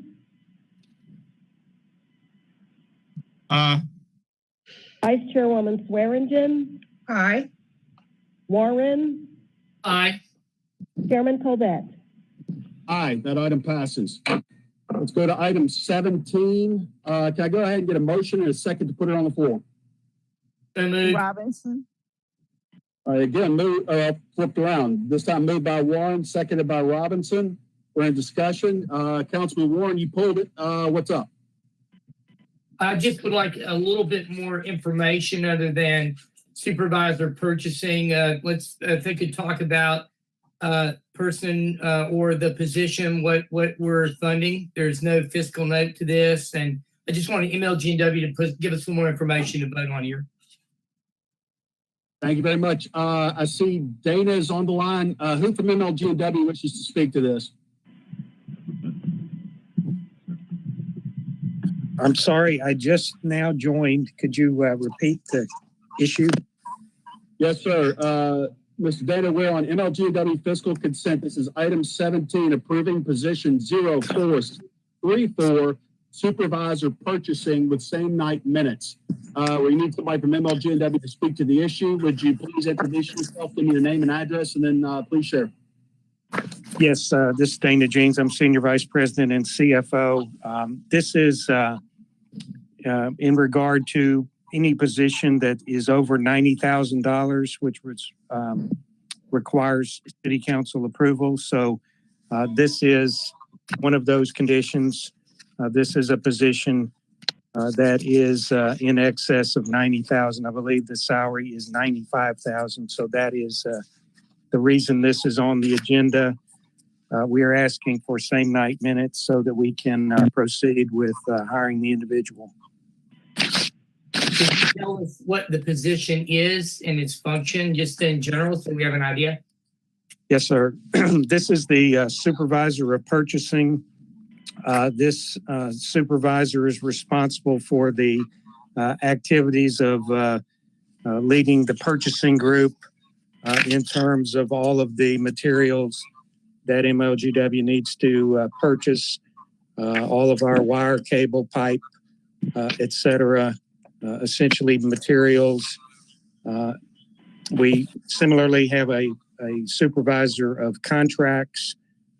Vice Chairwoman Swearingen, Aye. Warren, Aye. Chairman Colvett. Aye, that item passes. Let's go to item 17. Can I go ahead and get a motion and a second to put it on the floor? So moved. Robinson. All right, again, flipped around. This time moved by Warren, seconded by Robinson. We're in discussion. Councilman Warren, you pulled it. What's up? I just would like a little bit more information other than supervisor purchasing. If they could talk about person or the position, what we're funding. There's no fiscal note to this, and I just want to email G&W to give us some more information to vote on here. Thank you very much. I see Dana is on the line. Who from MLG&W wishes to speak to this? I'm sorry, I just now joined. Could you repeat the issue? Yes, sir. Mr. Dana, we're on MLG&W fiscal consent. This is item 17, approving position 0434, supervisor purchasing with same night minutes. We need somebody from MLG&W to speak to the issue. Would you please introduce yourself, give me your name and address, and then please share. Yes, this is Dana Jeans. I'm Senior Vice President and CFO. This is in regard to any position that is over $90,000, which requires City Council approval. So this is one of those conditions. This is a position that is in excess of $90,000. I believe the salary is $95,000. So that is the reason this is on the agenda. We are asking for same night minutes so that we can proceed with hiring the individual. Can you tell us what the position is and its function, just in general, so we have an idea? Yes, sir. This is the supervisor of purchasing. This supervisor is responsible for the activities of leading the purchasing group in terms of all of the materials that MLGW needs to purchase, all of our wire, cable, pipe, et cetera, essentially materials. We similarly have a supervisor of contracts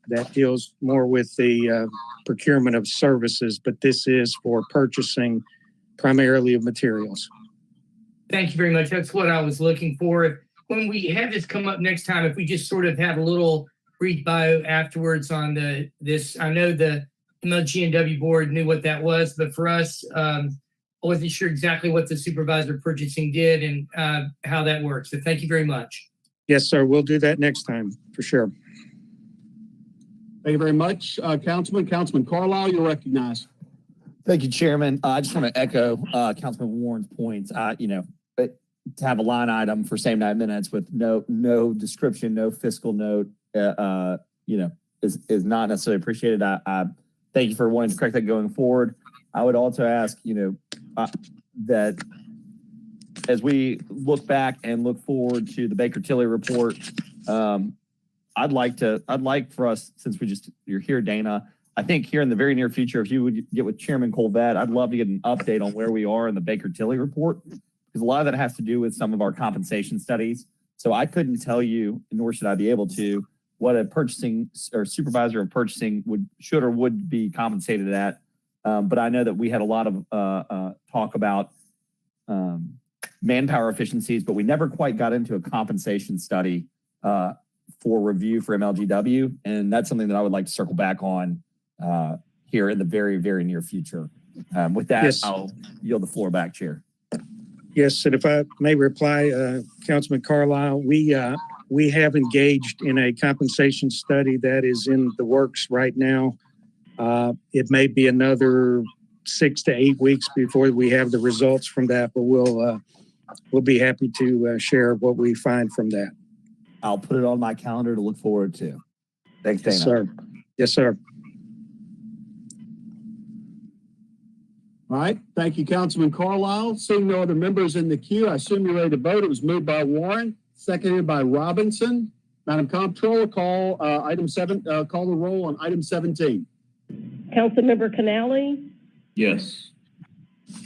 that deals more with the procurement of services, but this is for purchasing primarily of materials. Thank you very much. That's what I was looking for. When we have this come up next time, if we just sort of have a little brief bio afterwards on this, I know the MLG&W board knew what that was, but for us, I wasn't sure exactly what the supervisor of purchasing did and how that works. So thank you very much. Yes, sir. We'll do that next time for sure. Thank you very much, Councilman Carlisle, you're recognized. Thank you, Chairman. I just want to echo Councilman Warren's points. To have a line item for same night minutes with no description, no fiscal note, is not necessarily appreciated. I thank you for wanting to correct that going forward. I would also ask, that as we look back and look forward to the Baker-Tilly report, I'd like for us, since you're here, Dana, I think here in the very near future, if you would get with Chairman Colvett, I'd love to get an update on where we are in the Baker Tilly report, because a lot of that has to do with some of our compensation studies. So I couldn't tell you, nor should I be able to, what a purchasing or supervisor of purchasing should or would be compensated at. But I know that we had a lot of talk about manpower efficiencies, but we never quite got into a compensation study for review for MLGW. And that's something that I would like to circle back on here in the very, very near future. With that, Yes. I'll yield the floor back, Chair. Yes, and if I may reply, Councilman Carlisle, we have engaged in a compensation study that is in the works right now. It may be another 6 to 8 weeks before we have the results from that, but we'll be happy to share what we find from that. I'll put it on my calendar to look forward to. Thanks, Dana. Yes, sir. Yes, sir. All right. Thank you, Councilman Carlisle. Seeing no other members in the queue, I assume you're ready to vote. It was moved by Warren, seconded by Robinson. Madam Comptroller, call call the roll on item 17. Councilmember Canali, Yes.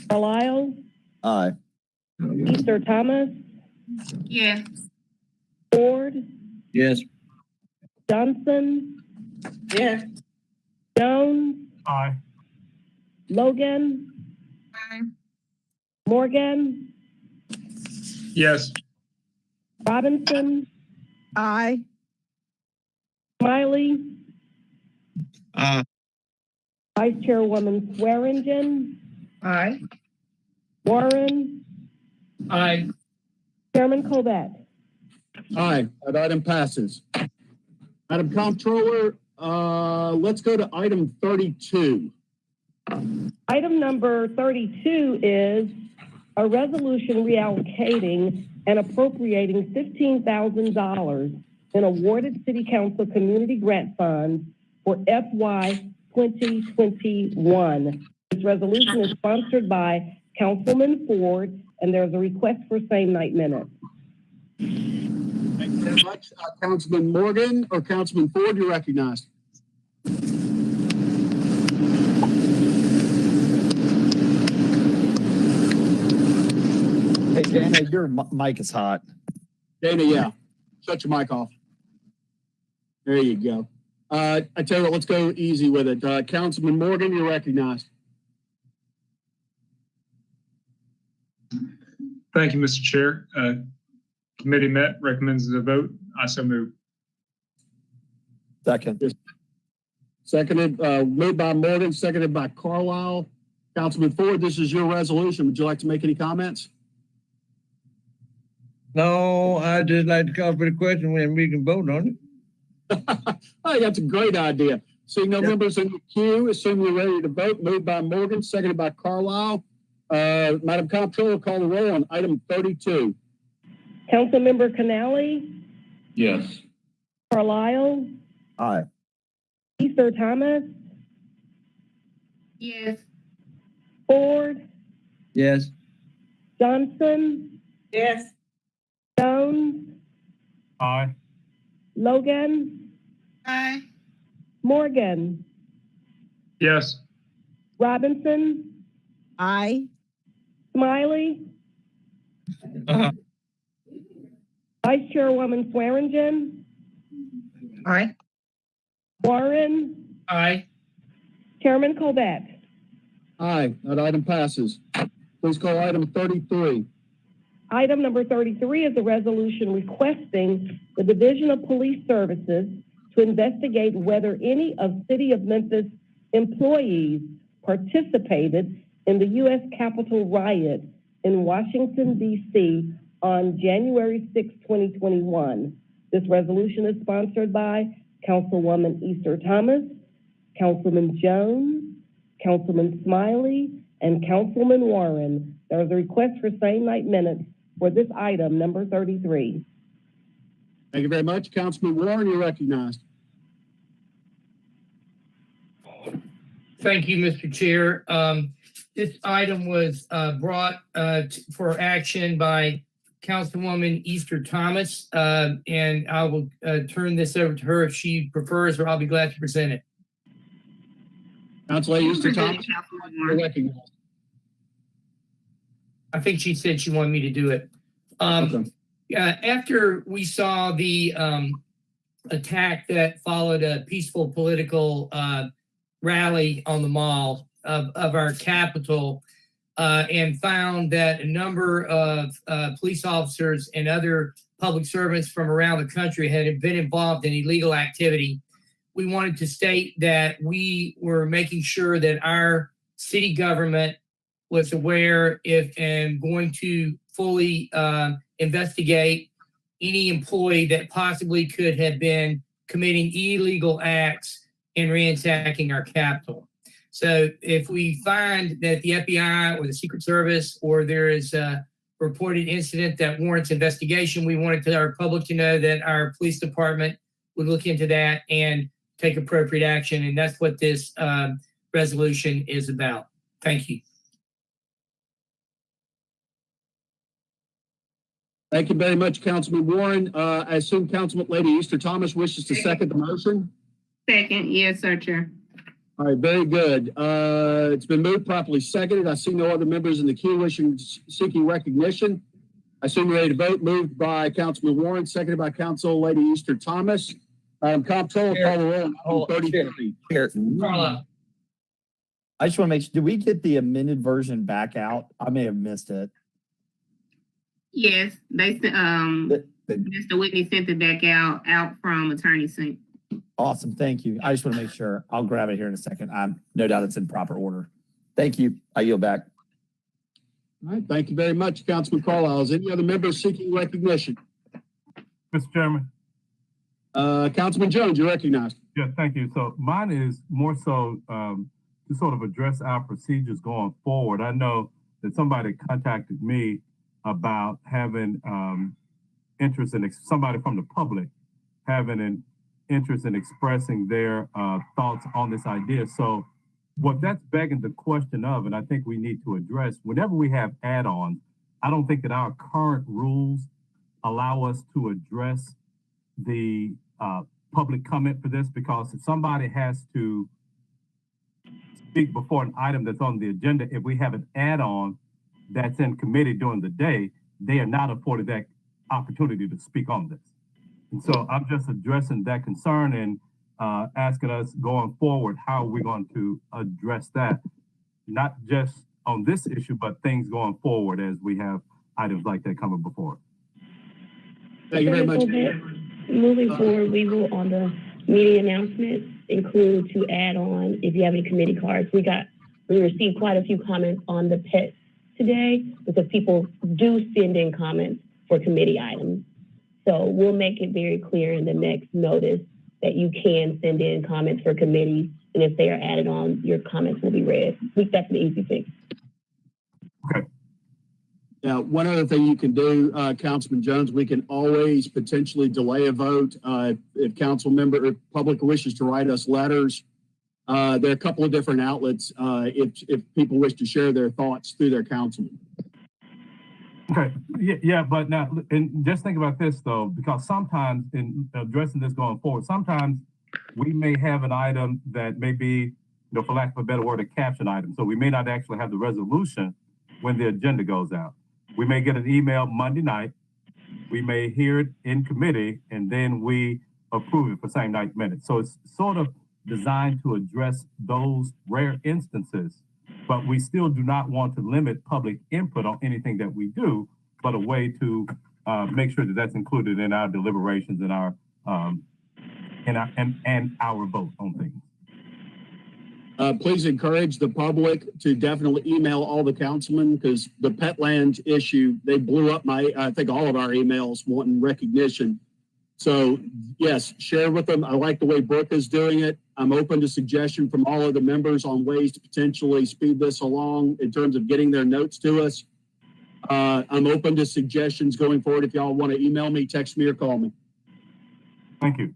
Carlisle, Aye. Easter Thomas, Yes. Ford, Yes. Johnson, Yes. Jones, Aye. Logan, Aye. Morgan, Yes. Robinson, Aye. Smiley, Aye. Vice Chairwoman Swearingen, Aye. Warren, Aye. Chairman Colvett. Aye, that item passes. Madam Comptroller, let's go to item 32. Item number 32 is a resolution reallocating and appropriating $15,000 in awarded City Council community grant funds for FY 2021. This resolution is sponsored by Councilman Ford, and there's a request for same night minutes. Thank you very much. Councilman Morgan or Councilman Ford, you're recognized. Hey, Dana, your mic is hot. Dana, yeah. Shut your mic off. There you go. I tell you what, let's go easy with it. Councilman Morgan, you're recognized. Thank you, Mr. Chair. Committee met, recommends a vote. I so move. Second. Seconded, moved by Morgan, seconded by Carlisle. Councilman Ford, this is your resolution. Would you like to make any comments? No, I'd just like to call for the question when we can vote on it. Oh, that's a great idea. Seeing no members in the queue, assume you're ready to vote. Moved by Morgan, seconded by Carlisle. Madam Comptroller, call the roll on item 32. Councilmember Canali, Yes. Carlisle, Aye. Easter Thomas, Yes. Ford, Yes. Johnson, Yes. Jones, Aye. Logan, Aye. Morgan, Yes. Robinson, Aye. Smiley, Vice Chairwoman Swearingen, Aye. Warren, Aye. Chairman Colvett. Aye, that item passes. Please call item 33. Item number 33 is a resolution requesting the Division of Police Services to investigate whether any of City of Memphis employees participated in the U.S. Capitol riot in Washington, D.C. on January 6, 2021. This resolution is sponsored by Councilwoman Easter Thomas, Councilman Jones, Councilman Smiley, and Councilman Warren. There is a request for same night minutes for this item, number 33. Thank you very much. Councilman Warren, you're recognized. Thank you, Mr. Chair. This item was brought for action by Councilwoman Easter Thomas, and I will turn this over to her if she prefers, or I'll be glad to present it. Council Lady Easter Thomas, Councilman you're Warren. recognized. I think she said she wanted me to do it. Okay. After we saw the attack that followed a peaceful political rally on the mall of our capital, and found that a number of police officers and other public servants from around the country had been involved in illegal activity, we wanted to state that we were making sure that our city government was aware and going to fully investigate any employee that possibly could have been committing illegal acts and ransacking our Capitol. So if we find that the FBI or the Secret Service or there is a reported incident that warrants investigation, we wanted our public to know that our police department would look into that and take appropriate action. And that's what this resolution is about. Thank you. Thank you very much, Councilman Warren. I assume Councilman Lady Easter Thomas wishes to second the motion. Second, yes, sir, Chair. All right, very good. It's been moved, properly seconded. I see no other members in the queue seeking recognition. I assume you're ready to vote. Moved by Councilman Warren, seconded by Council Lady Easter Thomas. Comptroller, call the roll. 33. Carla. I just want to make sure, did we get the amended version back out? I may have missed it. Yes, they Mr. Whitney sent it back out from Attorney Sync. Awesome. Thank you. I just want to make sure. I'll grab it here in a second. I'm no doubt it's in proper order. Thank you. I yield back. All right, thank you very much, Councilman Carlisle. Is any other members seeking recognition? Mr. Chairman. Councilman Jones, you're recognized. Yeah, thank you. So mine is more so to sort of address our procedures going forward. I know that somebody contacted me about having interest in somebody from the public having an interest in expressing their thoughts on this idea. So what that's begging the question of, and I think we need to address, whenever we have add-ons, I don't think that our current rules allow us to address the public comment for this, because if somebody has to speak before an item that's on the agenda, if we have an add-on that's in committee during the day, they are not afforded that opportunity to speak on this. And so I'm just addressing that concern and asking us going forward, how are we going to address that? Not just on this issue, but things going forward as we have items like that coming before. Thank you very much. Moving forward, we will, on the meeting announcements, include to add on, if you have any committee cards. We received quite a few comments on the pets today, because people do send in comments for committee items. So we'll make it very clear in the next notice that you can send in comments for committees, and if they are added on, your comments will be read. I think that's an easy fix. Okay. Yeah, one other thing you can do, Councilman Jones, we can always potentially delay a vote if council member or public wishes to write us letters. There are a couple of different outlets if people wish to share their thoughts through their councilman. Okay, yeah, but now, and just think about this though, because sometimes in addressing this going forward, sometimes we may have an item that may be, for lack of a better word, a caption item. So we may not actually have the resolution when the agenda goes out. We may get an email Monday night, we may hear it in committee, and then we approve it for same night minutes. So it's sort of designed to address those rare instances, but we still do not want to limit public input on anything that we do, but a way to make sure that that's included in our deliberations and our vote on things. Please encourage the public to definitely email all the councilmen, because the Petland issue, they blew up I think all of our emails wanting recognition. So yes, share with them. I like the way Brooke is doing it. I'm open to suggestion from all of the members on ways to potentially speed this along in terms of getting their notes to us. I'm open to suggestions going forward. If y'all want to email me, text me, or call me. Thank you.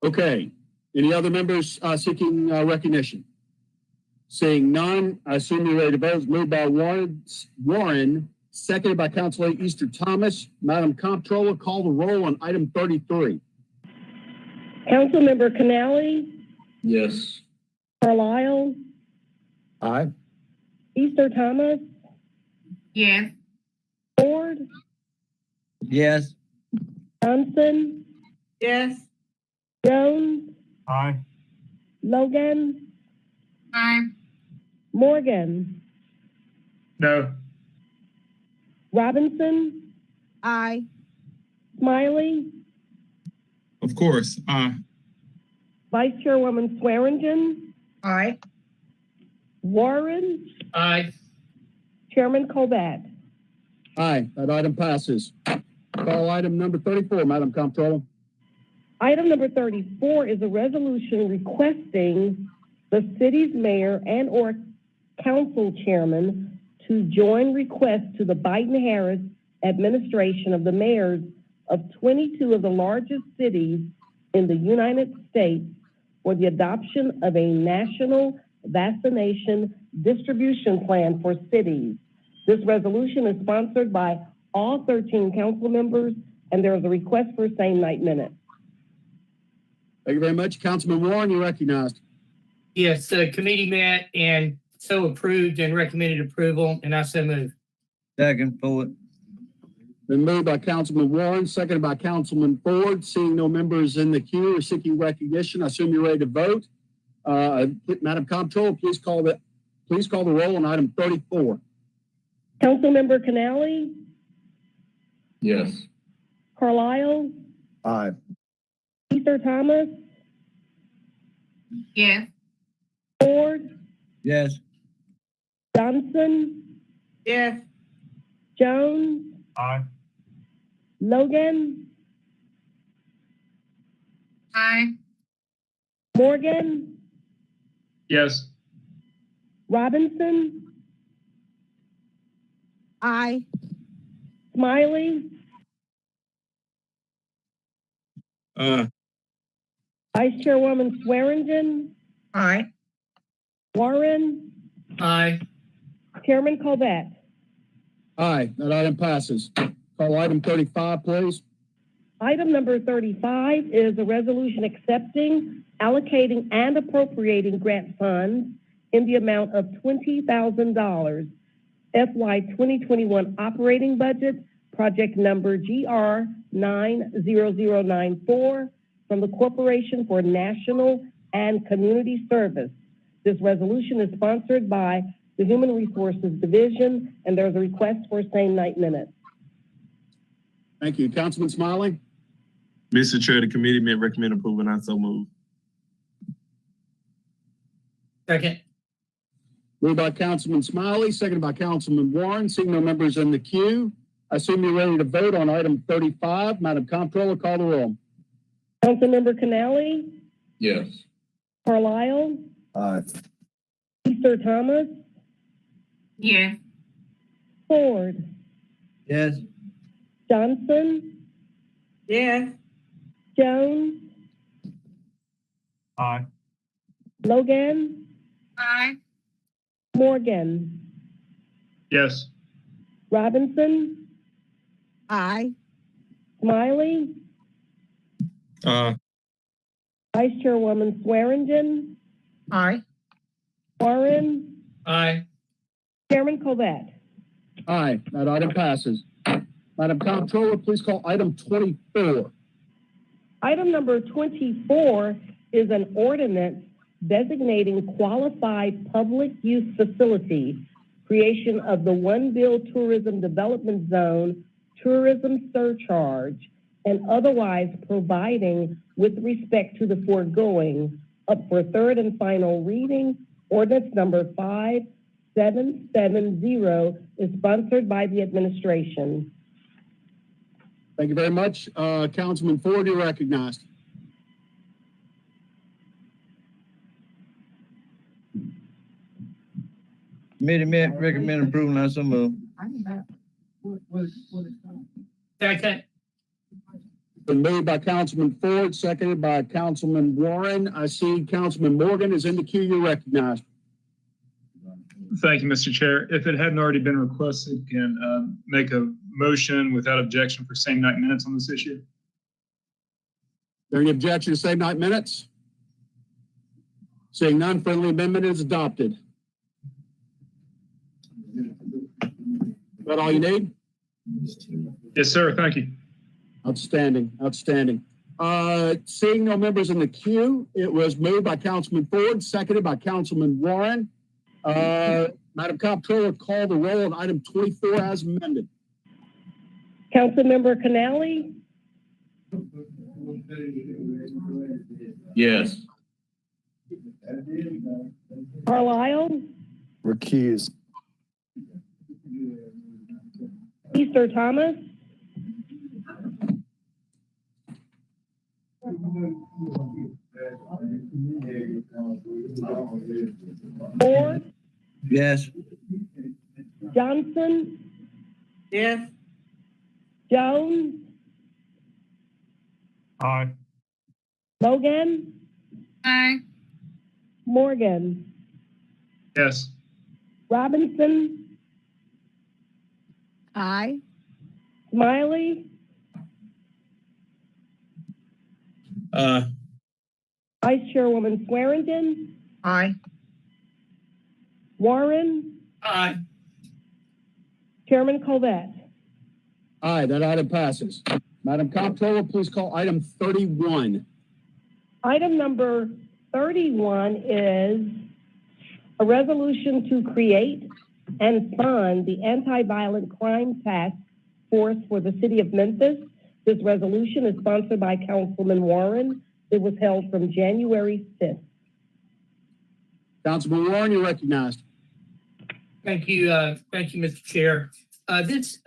Okay. Any other members seeking recognition? Seeing none, I assume you're ready to vote. Moved by Warren, seconded by Councilor Easter Thomas. Madam Comptroller, call the roll on item 33. Councilmember Canali, Yes. Carlisle, Aye. Easter Thomas, Yes. Ford, Yes. Johnson, Yes. Jones, Aye. Logan, Aye. Morgan, No. Robinson, Aye. Smiley, Of course. Vice Chairwoman Swearingen, Aye. Warren, Aye. Chairman Colbert. Aye, that item passes. Call item number 34, Madam Comptroller. Item number 34 is a resolution requesting the city's mayor and or council chairman to join requests to the Biden-Harris administration of the mayors of 22 of the largest cities in the United States for the adoption of a national vaccination distribution plan for cities. This resolution is sponsored by all 13 council members, and there is a request for same night minutes. Thank you very much. Councilman Warren, you're recognized. Yes, the committee met and so approved and recommended approval, and I so move. Second, Ford. Been moved by Councilman Warren, seconded by Councilman Ford. Seeing no members in the queue or seeking recognition, I assume you're ready to vote. Madam Comptroller, please call the roll on item 34. Councilmember Canali, Yes. Carlisle, Aye. Easter Thomas, Yes. Ford, Yes. Johnson, Yes. Jones, Aye. Logan, Aye. Morgan, Yes. Robinson, Aye. Smiley, Vice Chairwoman Swearingen, Aye. Warren, Aye. Chairman Colbert. Aye, that item passes. Call item 35, please. Item number 35 is a resolution accepting, allocating, and appropriating grant funds in the amount of $20,000 FY 2021 operating budget, project number GR 90094 from the Corporation for National and Community Service. This resolution is sponsored by the Human Resources Division, and there's a request for same night minutes. Thank you. Councilman Smiley? Mr. Chair, the committee may recommend approval, and I so move. Second. Moved by Councilman Smiley, seconded by Councilman Warren. Seeing no members in the queue, I assume you're ready to vote on item 35. Madam Comptroller, call the roll. Councilmember Canali, Yes. Carlisle, Aye. Easter Thomas, Yes. Ford, Yes. Johnson, Yes. Jones, Aye. Logan, Aye. Morgan, Yes. Robinson, Aye. Smiley, Vice Chairwoman Swearingen, Aye. Warren, Aye. Chairman Colbert. Aye, that item passes. Madam Comptroller, please call item 24. Item number 24 is an ordinance designating qualified public use facility, creation of the One-Bill Tourism Development Zone tourism surcharge, and otherwise providing with respect to the foregoing up for third and final reading. Ordinance number 5770 is sponsored by the administration. Thank you very much. Councilman Ford, you're recognized. Committee met recommend approval, I so move. Second. Been moved by Councilman Ford, seconded by Councilman Warren. I see Councilman Morgan is in the queue. You're recognized. Thank you, Mr. Chair. If it hadn't already been requested, can make a motion without objection for same night minutes on this issue. there any objection to same night minutes? Seeing none, friendly amendment is adopted. Is that all you need? Yes, sir. Thank you. Outstanding, outstanding. Seeing no members in the queue, it was moved by Councilman Ford, seconded by Councilman Warren. Madam Comptroller, call the roll on item 24 as amended. Councilmember Canali, Yes. Carlisle, Recuse. Easter Thomas, Ford, Yes. Johnson, Yes. Jones, Aye. Logan, Aye. Morgan, Yes. Robinson, Aye. Smiley, Vice Chairwoman Swearingen, Aye. Warren, Aye. Chairman Colvett. Aye, that item passes. Madam Comptroller, please call item 31. Item number 31 is a resolution to create and fund the Anti-Violent Crime Task Force for the City of Memphis. This resolution is sponsored by Councilman Warren. It was held from January 5th. Councilman Warren, you're recognized. Thank you, Mr. Chair. This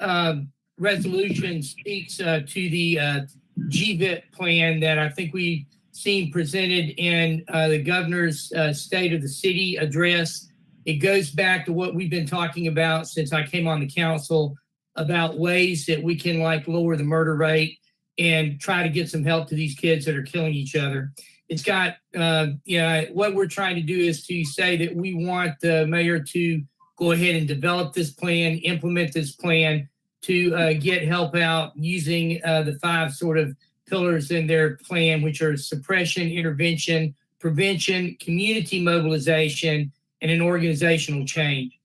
resolution speaks to the GVIT plan that I think we've seen presented in the governor's State of the City address. It goes back to what we've been talking about since I came on the council about ways that we can lower the murder rate and try to get some help to these kids that are killing each other. It's got, what we're trying to do is to say that we want the mayor to go ahead and develop this plan, implement this plan to get help out using the 5 sort of pillars in their plan, which are suppression, intervention, prevention, community mobilization, and an organizational change.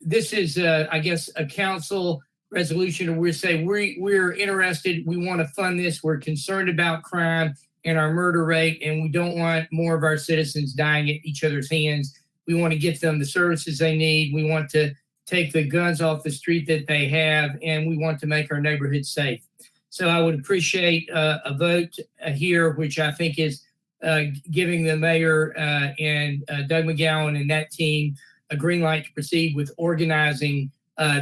This is, I guess, a council resolution where we say we're interested, we want to fund this, we're concerned about crime and our murder rate, and we don't want more of our citizens dying at each other's hands. We want to get them the services they need. We want to take the guns off the street that they have, and we want to make our neighborhoods safe. So I would appreciate a vote here, which I think is giving the mayor and Doug McGowan and that team a green light to proceed with organizing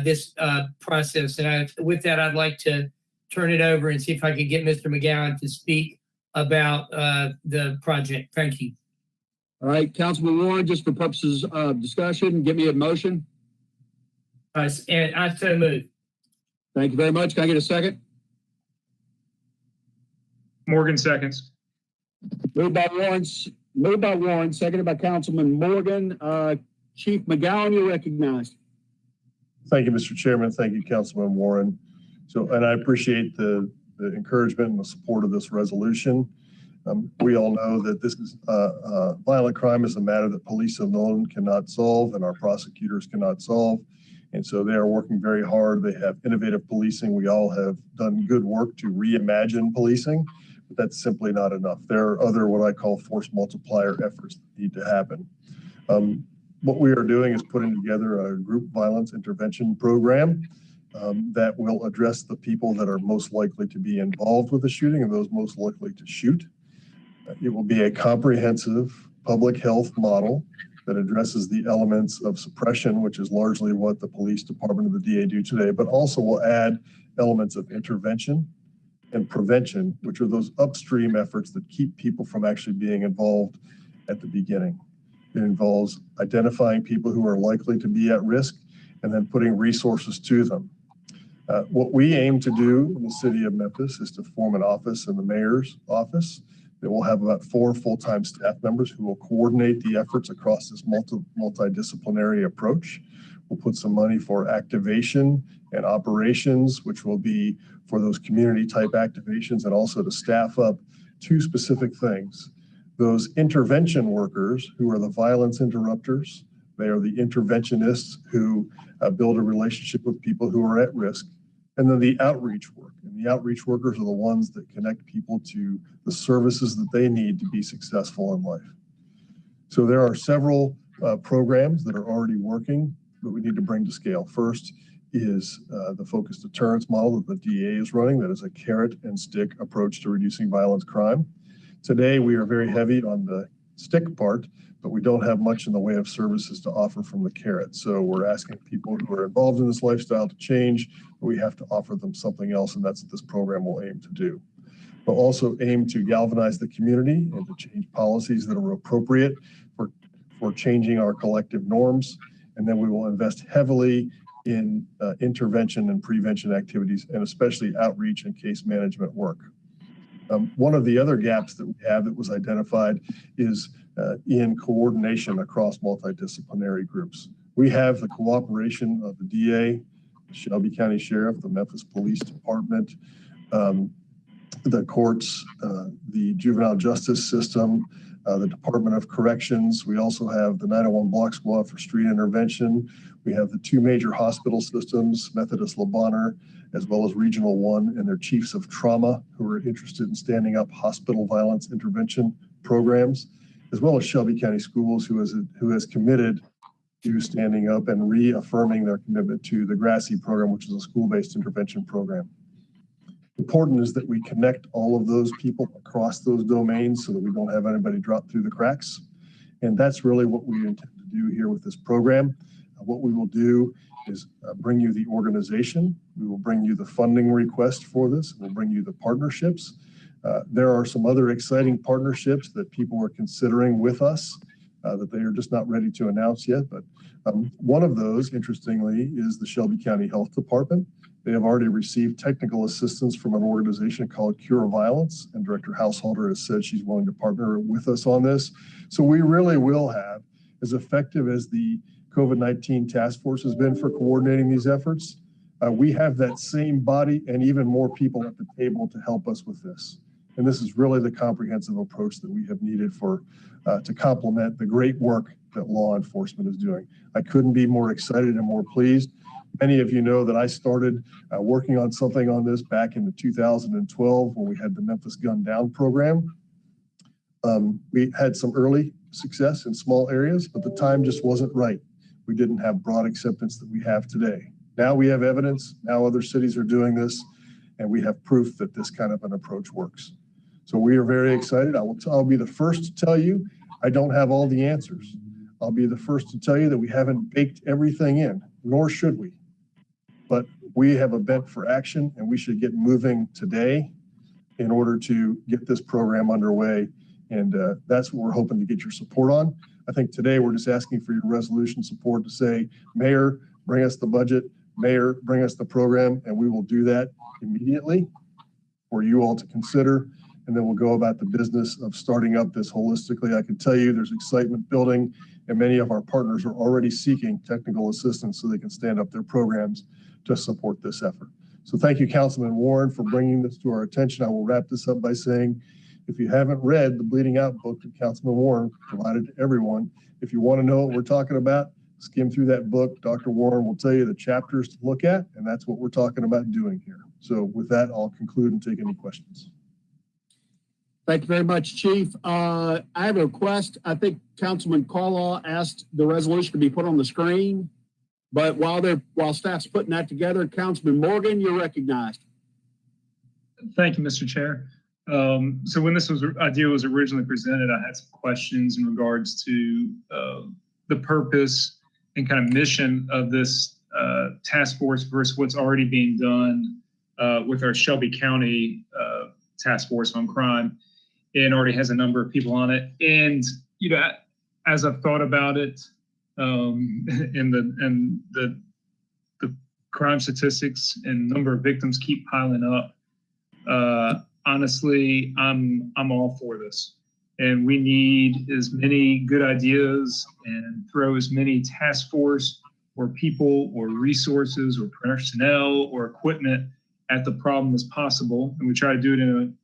this process. And with that, I'd like to turn it over and see if I could get Mr. McGowan to speak about the project. Thank you. All right, Councilman Warren, just for purposes of discussion, give me a motion. And I so move. Thank you very much. Can I get a second? Morgan seconds. Moved by Warren, seconded by Councilman Morgan. Chief McGowan, you're recognized. Thank you, Mr. Chairman. Thank you, Councilman Warren. And I appreciate the encouragement and the support of this resolution. We all know that this is violent crime is a matter that police alone cannot solve and our prosecutors cannot solve. And so they are working very hard. They have innovative policing. We all have done good work to reimagine policing, but that's simply not enough. There are other what I call force multiplier efforts that need to happen. What we are doing is putting together a group violence intervention program that will address the people that are most likely to be involved with the shooting and those most likely to shoot. It will be a comprehensive public health model that addresses the elements of suppression, which is largely what the police department and the DA do today, but also will add elements of intervention and prevention, which are those upstream efforts that keep people from actually being involved at the beginning. It involves identifying people who are likely to be at risk and then putting resources to them. What we aim to do in the city of Memphis is to form an office in the mayor's office It will have about 4 full-time staff members who will coordinate the efforts across this multidisciplinary approach. We'll put some money for activation and operations, which will be for those community type activations, and also to staff up 2 specific things. Those intervention workers who are the violence interrupters, they are the interventionists who build a relationship with people who are at risk, and then the outreach work. And the outreach workers are the ones that connect people to the services that they need to be successful in life. So there are several programs that are already working that we need to bring to scale. First is the focused deterrence model that the DA is running. That is a carrot and stick approach to reducing violence crime. Today, we are very heavy on the stick part, but we don't have much in the way of services to offer from the carrot. So we're asking people who are involved in this lifestyle to change, but we have to offer them something else, and that's what this program will aim to do. We'll also aim to galvanize the community and to change policies that are appropriate for changing our collective norms. And then we will invest heavily in intervention and prevention activities, and especially outreach and case management work. One of the other gaps that we have that was identified is in coordination across multidisciplinary groups. We have the cooperation of the DA, the Shelby County Sheriff, the Memphis Police Department, the courts, the juvenile justice system, the Department of Corrections. We also have the 911 Block Squad for street intervention. We have the 2 major hospital systems, Methodist Le Bonheur, as well as Regional 1 and their chiefs of trauma who are interested in standing up hospital violence intervention programs, as well as Shelby County Schools who has committed to standing up and reaffirming their commitment to the Grassy program, which is a school-based intervention program. Important is that we connect all of those people across those domains so that we don't have anybody drop through the cracks. And that's really what we intend to do here with this program. What we will do is bring you the organization. We will bring you the funding request for this. We'll bring you the partnerships. There are some other exciting partnerships that people are considering with us that they are just not ready to announce yet. But one of those, interestingly, is the Shelby County Health Department. They have already received technical assistance from an organization called Cure Violence, and Director Householder has said she's willing to partner with us on this. So we really will have, as effective as the COVID-19 task force has been for coordinating these efforts, we have that same body and even more people at the table to help us with this. And this is really the comprehensive approach that we have needed for to complement the great work that law enforcement is doing. I couldn't be more excited and more pleased. Many of you know that I started working on something on this back in 2012 when we had the Memphis Gun Down program. We had some early success in small areas, but the time just wasn't right. We didn't have broad acceptance that we have today. Now we have evidence. Now other cities are doing this, and we have proof that this kind of an approach works. So we are very excited. I'll be the first to tell you I don't have all the answers. I'll be the first to tell you that we haven't baked everything in, nor should we. But we have a bent for action, and we should get moving today in order to get this program underway. And that's what we're hoping to get your support on. I think today we're just asking for your resolution support to say, Mayor, bring us the budget. Mayor, bring us the program, and we will do that immediately for you all to consider. And then we'll go about the business of starting up this holistically. I can tell you there's excitement building, and many of our partners are already seeking technical assistance so they can stand up their programs to support this effort. So thank you, Councilman Warren, for bringing this to our attention. I will wrap this up by saying, if you haven't read the Bleeding Out book that Councilman Warren provided to everyone, if you want to know what we're talking about, skim through that book. Dr. Warren will tell you the chapters to look at, and that's what we're talking about doing here. So with that, I'll conclude and take any questions. Thank you very much, Chief. I have a request. I think Councilman Carlaw asked the resolution to be put on the screen, but while staff's putting that together, Councilman Morgan, you're recognized. Thank you, Mr. Chair. So when this idea was originally presented, I had some questions in regards to the purpose and kind of mission of this task force versus what's already being done with our Shelby County task force on crime. It already has a number of people on it. And, you know, as I've thought about it, and the crime statistics and number of victims keep piling up, honestly, I'm all for this. And we need as many good ideas and throw as many task force or people or resources or personnel or equipment at the problem as possible. And we try to do it in an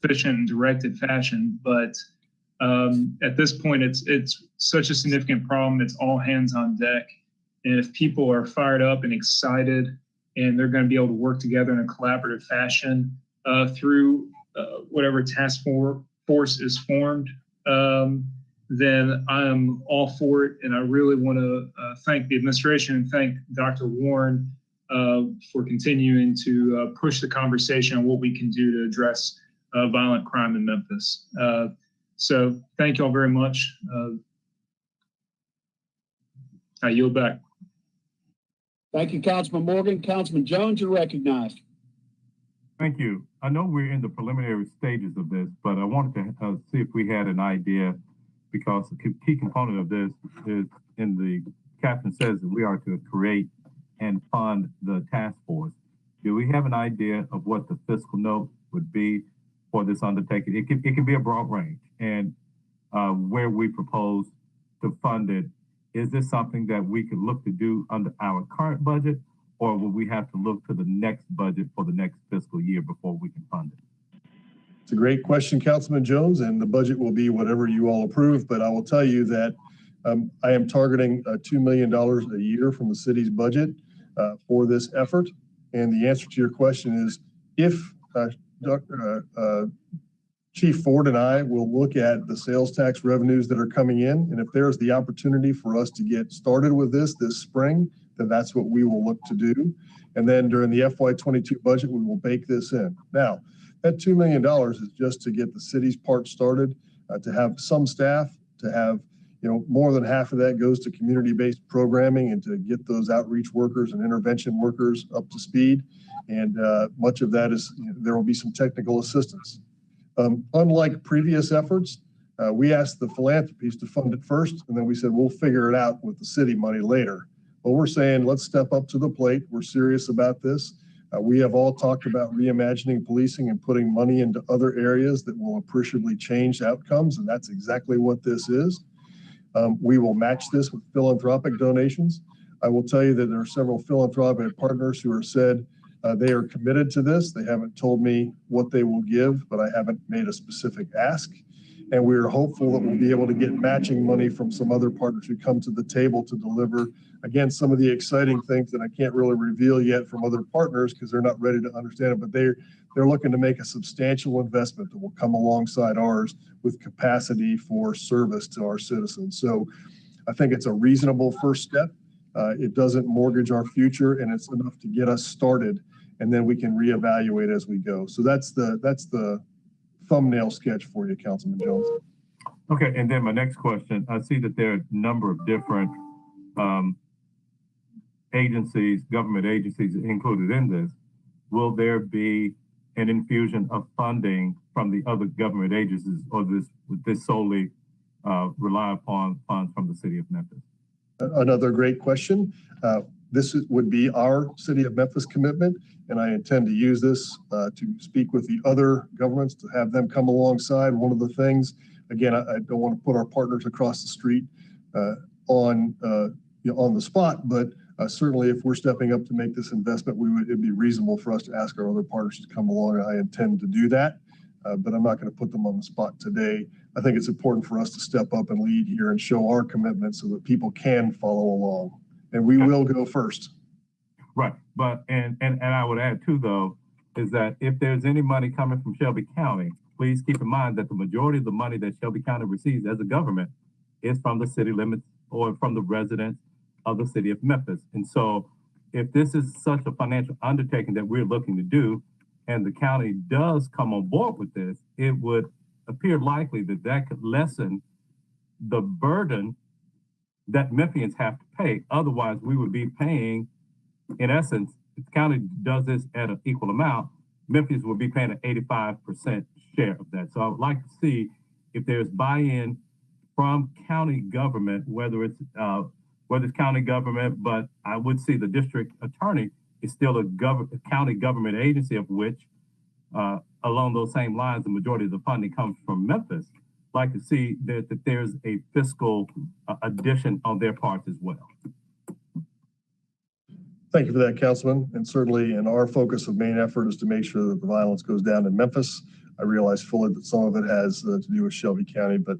efficient and directed fashion. But at this point, it's such a significant problem. It's all hands on deck. And if people are fired up and excited and they're going to be able to work together in a collaborative fashion through whatever task force is formed, then I'm all for it. And I really want to thank the administration and thank Dr. Warren for continuing to push the conversation on what we can do to address violent crime in Memphis. So thank you all very much. I yield back. Thank you, Councilman Morgan. Councilman Jones, you're recognized. Thank you. I know we're in the preliminary stages of this, but I wanted to see if we had an idea, because the key component of this is in the caption says that we are to create and fund the task force. Do we have an idea of what the fiscal note would be for this undertaking? It can be a broad range, and where we propose to fund it. Is this something that we could look to do under our current budget, or will we have to look to the next budget for the next fiscal year before we can fund it? It's a great question, Councilman Jones, and the budget will be whatever you all approve. But I will tell you that I am targeting $2 million a year from the city's budget for this effort. And the answer to your question is, if Chief Ford and I will look at the sales tax revenues that are coming in, and if there's the opportunity for us to get started with this spring, then that's what we will look to do. And then during the FY22 budget, we will bake this in. Now, that $2 million is just to get the city's part started, to have some staff, to have, more than half of that goes to community-based programming and to get those outreach workers and intervention workers up to speed. And much of that is, there will be some technical assistance. Unlike previous efforts, we asked the philanthropies to fund it first, and then we said, we'll figure it out with the city money later. But we're saying, let's step up to the plate. We're serious about this. We have all talked about reimagining policing and putting money into other areas that will appreciably change outcomes, and that's exactly what this is. We will match this with philanthropic donations. I will tell you that there are several philanthropic partners who have said they are committed to this. They haven't told me what they will give, but I haven't made a specific ask. And we are hopeful that we'll be able to get matching money from some other partners who come to the table to deliver, again, some of the exciting things that I can't really reveal yet from other partners because they're not ready to understand it, but they're looking to make a substantial investment that will come alongside ours with capacity for service to our citizens. So I think it's a reasonable first step. It doesn't mortgage our future, and it's enough to get us started, and then we can reevaluate as we go. So that's the thumbnail sketch for you, Councilman Jones. Okay, and then my next question, I see that there are a number of different agencies, government agencies included in this. Will there be an infusion of funding from the other government agencies, or would this solely rely upon funds from the city of Memphis? Another great question. This would be our City of Memphis commitment, and I intend to use this to speak with the other governments to have them come alongside. One of the things, again, I don't want to put our partners across the street on the spot, but certainly if we're stepping up to make this investment, it'd be reasonable for us to ask our other partners to come along, and I intend to do that. But I'm not going to put them on the spot today. I think it's important for us to step up and lead here and show our commitment so that people can follow along. And we will go first. Right, but and I would add too, though, is that if there's any money coming from Shelby County, please keep in mind that the majority of the money that Shelby County receives as a government is from the city limits or from the residents of the city of Memphis. And so if this is such a financial undertaking that we're looking to do, and the county does come on board with this, it would appear likely that that could lessen the burden that Memphians have to pay. Otherwise, we would be paying, in essence, if the county does this at an equal amount, Memphis would be paying an 85% share of that. So I would like to see if there's buy-in from county government, whether it's county government, but I would see the district attorney is still a county government agency, of which along those same lines, the majority of the funding comes from Memphis. Like to see that there's a fiscal addition on their part as well. Thank you for that, Councilman. And certainly in our focus of main effort is to make sure that the violence goes down in Memphis. I realize fully that some of it has to do with Shelby County, but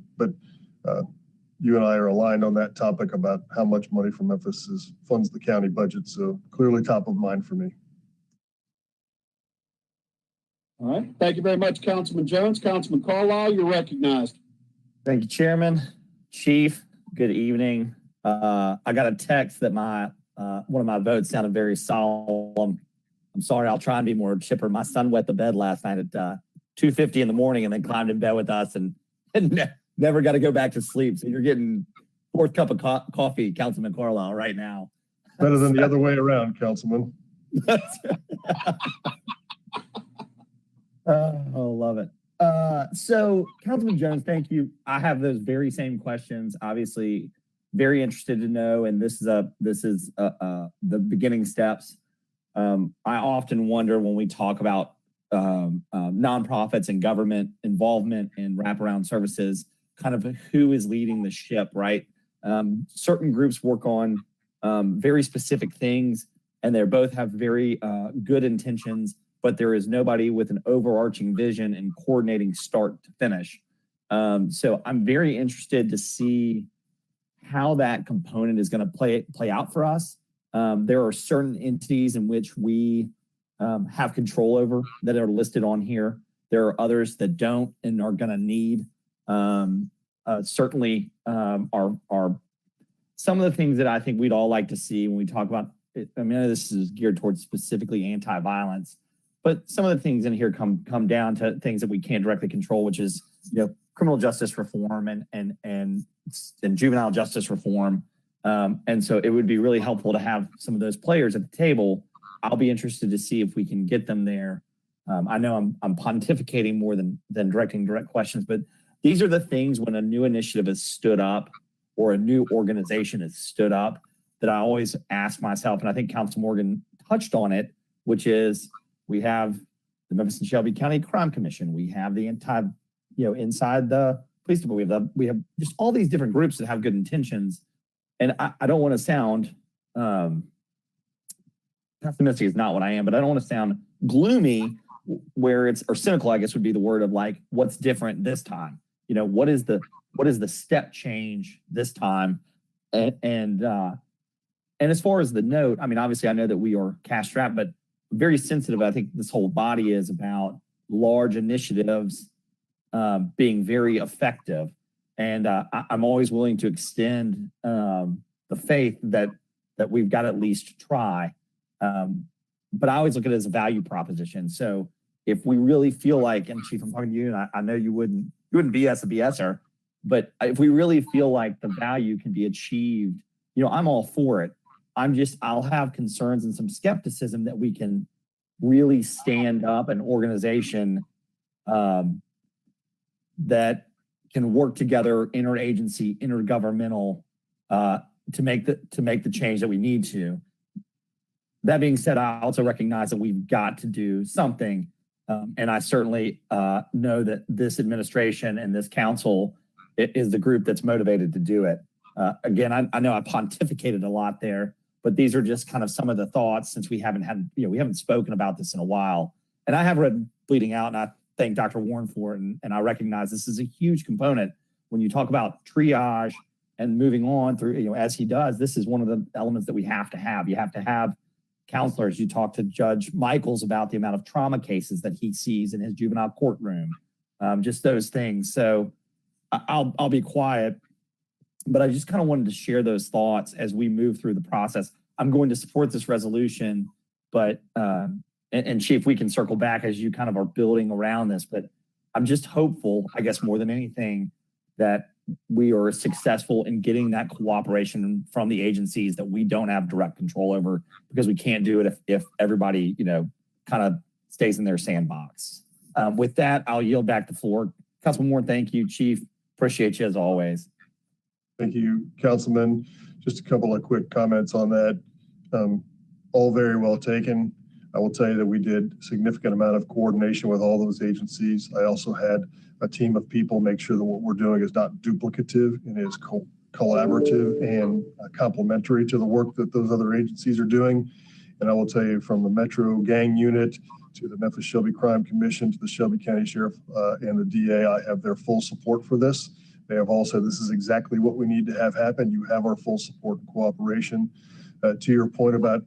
you and I are aligned on that topic about how much money from Memphis funds the county budget. So clearly top of mind for me. All right. Thank you very much, Councilman Jones. Councilman Carlisle, you're recognized. Thank you, Chairman. Chief, good evening. I got a text that one of my votes sounded very solemn. I'm sorry, I'll try and be more chipper. My son wet the bed last night at 2:50 in the morning and then climbed in bed with us and never got to go back to sleep. So you're getting fourth cup of coffee, Councilman Carlisle, right now. Better than the other way around, Councilman. Oh, love it. So Councilman Jones, thank you. I have those very same questions. Obviously, very interested to know, and this is the beginning steps. I often wonder when we talk about nonprofits and government involvement in wraparound services, kind of who is leading the ship, right? Certain groups work on very specific things, and they both have very good intentions, but there is nobody with an overarching vision and coordinating start to finish. So I'm very interested to see how that component is going to play out for us. There are certain entities in which we have control over that are listed on here. There are others that don't and are going to need. Certainly are some of the things that I think we'd all like to see when we talk about it. I mean, this is geared towards specifically anti-violence, but some of the things in here come down to things that we can't directly control, which is, criminal justice reform and juvenile justice reform. And so it would be really helpful to have some of those players at the table. I'll be interested to see if we can get them there. I know I'm pontificating more than directing direct questions, but these are the things when a new initiative is stood up or a new organization is stood up that I always ask myself, and I think Council Morgan touched on it, which is we have the Memphis and Shelby County Crime Commission. We have the inside the police department. We have just all these different groups that have good intentions. And I don't want to sound pessimistic is not what I am, but I don't want to sound gloomy or cynical, I guess would be the word of like, what's different this time? What is the step change this time? And as far as the note, I mean, obviously I know that we are cash strapped, but very sensitive. I think this whole body is about large initiatives being very effective. And I'm always willing to extend the faith that we've got to at least try. But I always look at it as a value proposition. So if we really feel like, and Chief, I'm talking to you, and I know you wouldn't BS a BSer, but if we really feel like the value can be achieved, I'm all for it. I'll have concerns and some skepticism that we can really stand up an organization that can work together, interagency, intergovernmental, to make the change that we need to. That being said, I also recognize that we've got to do something, and I certainly know that this administration and this council is the group that's motivated to do it. Again, I know I pontificated a lot there, but these are just kind of some of the thoughts since we haven't spoken about this in a while. And I have read Bleeding Out, and I thank Dr. Warren for it, and I recognize this is a huge component when you talk about triage and moving on through, as he does. This is one of the elements that we have to have. You have to have counselors. You talk to Judge Michaels about the amount of trauma cases that he sees in his juvenile courtroom, just those things. So I'll be quiet, but I just kind of wanted to share those thoughts as we move through the process. I'm going to support this resolution, but and Chief, we can circle back as you kind of are building around this, but I'm just hopeful, I guess more than anything, that we are successful in getting that cooperation from the agencies that we don't have direct control over, because we can't do it if everybody, kind of stays in their sandbox. With that, I'll yield back the floor. Councilman Moore, thank you. Chief, appreciate you as always. Thank you, Councilman. Just a couple of quick comments on that. All very well taken. I will tell you that we did a significant amount of coordination with all those agencies. I also had a team of people make sure that what we're doing is not duplicative and is collaborative and complementary to the work that those other agencies are doing. And I will tell you, from the Metro Gang Unit to the Memphis Shelby Crime Commission to the Shelby County Sheriff and the DA, I have their full support for this. They have all said this is exactly what we need to have happen. You have our full support and cooperation. To your point about,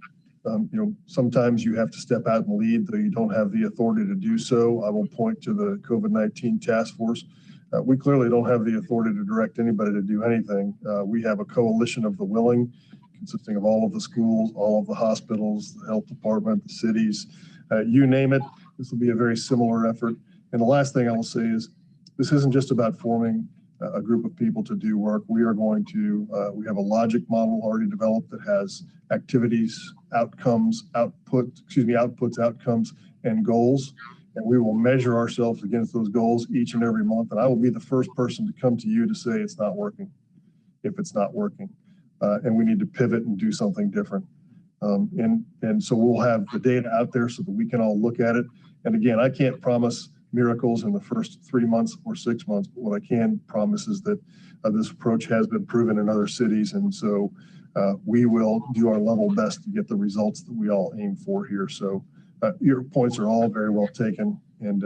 sometimes you have to step out and lead, though you don't have the authority to do so. I will point to the COVID-19 task force. We clearly don't have the authority to direct anybody to do anything. We have a coalition of the willing, consisting of all of the schools, all of the hospitals, the health department, the cities, you name it. This will be a very similar effort. And the last thing I will say is, this isn't just about forming a group of people to do work. We are going to, we have a logic model already developed that has activities, outcomes, outputs, outcomes, and goals. And we will measure ourselves against those goals each and every month. And I will be the first person to come to you to say it's not working, if it's not working. And we need to pivot and do something different. And so we'll have the data out there so that we can all look at it. And again, I can't promise miracles in the first 3 months or 6 months, but what I can promise is that this approach has been proven in other cities. And so we will do our level best to get the results that we all aim for here. So your points are all very well taken. And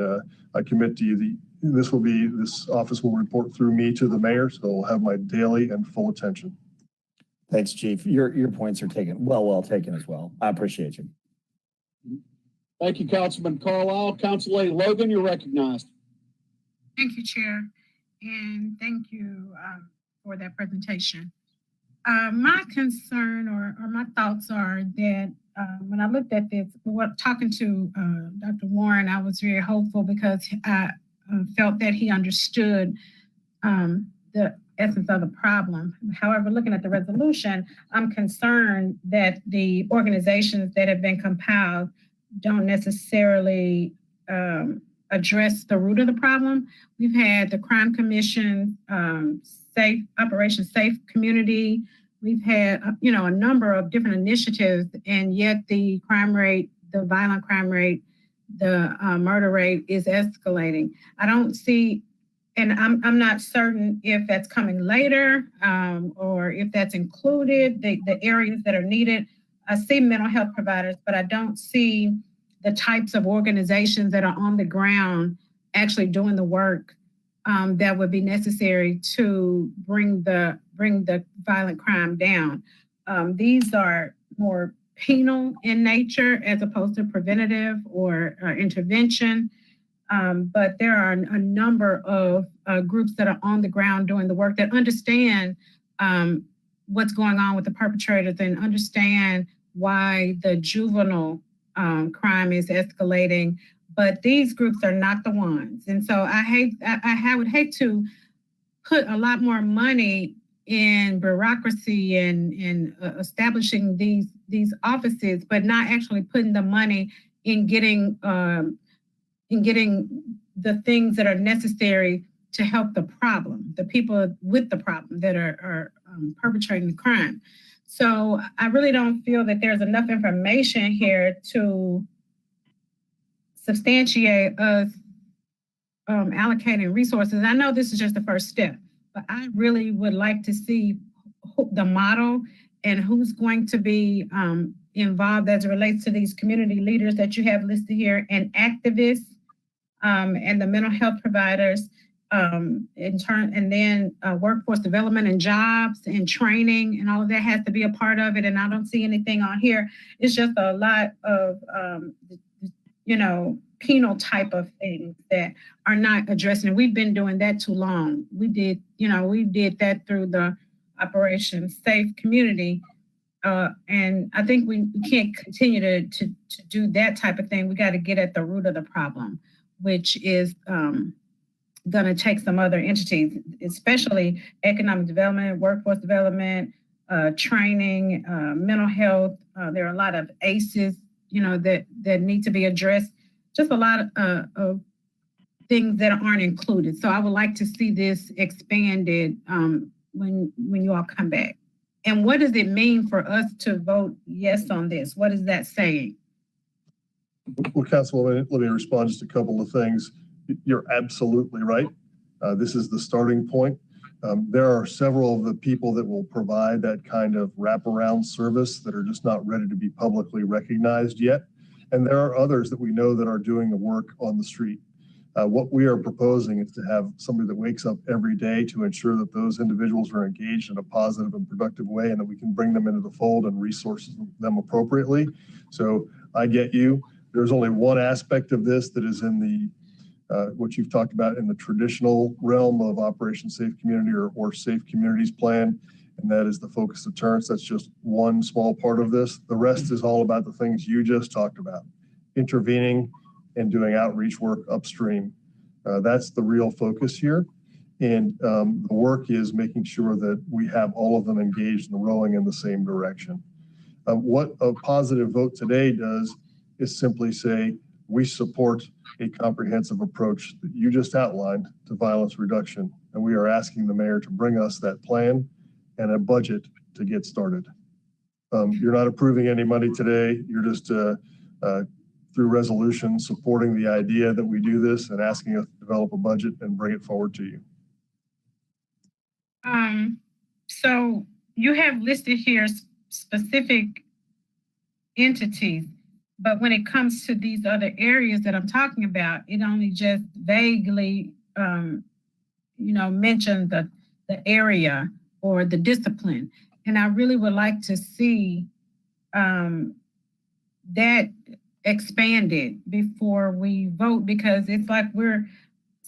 I commit to you, this office will report through me to the mayor, so it'll have my daily and full attention. Thanks, Chief. Your points are taken, well taken as well. I appreciate you. Thank you, Councilman Carlisle. Council Lady Logan, you're recognized. Thank you, Chair, and thank you for that presentation. My concern or my thoughts are that when I looked at this, talking to Dr. Warren, I was very hopeful because I felt that he understood the essence of the problem. However, looking at the resolution, I'm concerned that the organizations that have been compiled don't necessarily address the root of the problem. We've had the Crime Commission, Operation Safe Community. We've had, a number of different initiatives, and yet the crime rate, the violent crime rate, the murder rate is escalating. I don't see, and I'm not certain if that's coming later or if that's included, the areas that are needed. I see mental health providers, but I don't see the types of organizations that are on the ground actually doing the work that would be necessary to bring the violent crime down. These are more penal in nature as opposed to preventative or intervention. But there are a number of groups that are on the ground doing the work that understand what's going on with the perpetrators and understand why the juvenile crime is escalating. But these groups are not the ones. And so I would hate to put a lot more money in bureaucracy and establishing these offices, but not actually putting the money in getting the things that are necessary to help the problem, the people with the problem that are perpetrating the crime. So I really don't feel that there's enough information here to substantiate us allocating resources. I know this is just the first step, but I really would like to see the model and who's going to be involved as it relates to these community leaders that you have listed here, and activists and the mental health providers in turn, and then workforce development and jobs and training and all of that has to be a part of it. And I don't see anything on here. It's just a lot of, penal type of things that are not addressing it. We've been doing that too long. We did that through the Operation Safe Community. And I think we can't continue to do that type of thing. We got to get at the root of the problem, which is going to take some other entities, especially economic development, workforce development, training, mental health. There are a lot of ACEs, that need to be addressed. Just a lot of things that aren't included. So I would like to see this expanded when you all come back. And what does it mean for us to vote yes on this? What is that saying? Well, Councilwoman, let me respond just a couple of things. You're absolutely right. This is the starting point. There are several of the people that will provide that kind of wraparound service that are just not ready to be publicly recognized yet. And there are others that we know that are doing the work on the street. What we are proposing is to have somebody that wakes up every day to ensure that those individuals are engaged in a positive and productive way and that we can bring them into the fold and resource them appropriately. So I get you. There's only one aspect of this that is in the what you've talked about in the traditional realm of Operation Safe Community or Safe Communities Plan, and that is the focus deterrence. That's just one small part of this. The rest is all about the things you just talked about, intervening and doing outreach work upstream. That's the real focus here. And the work is making sure that we have all of them engaged and rowing in the same direction. What a positive vote today does is simply say, we support a comprehensive approach that you just outlined to violence reduction. And we are asking the mayor to bring us that plan and a budget to get started. You're not approving any money today. You're just through resolution supporting the idea that we do this and asking us to develop a budget and bring it forward to you. So you have listed here specific entities, but when it comes to these other areas that I'm talking about, it only just vaguely, mentioned the area or the discipline. And I really would like to see that expanded before we vote, because it's like we're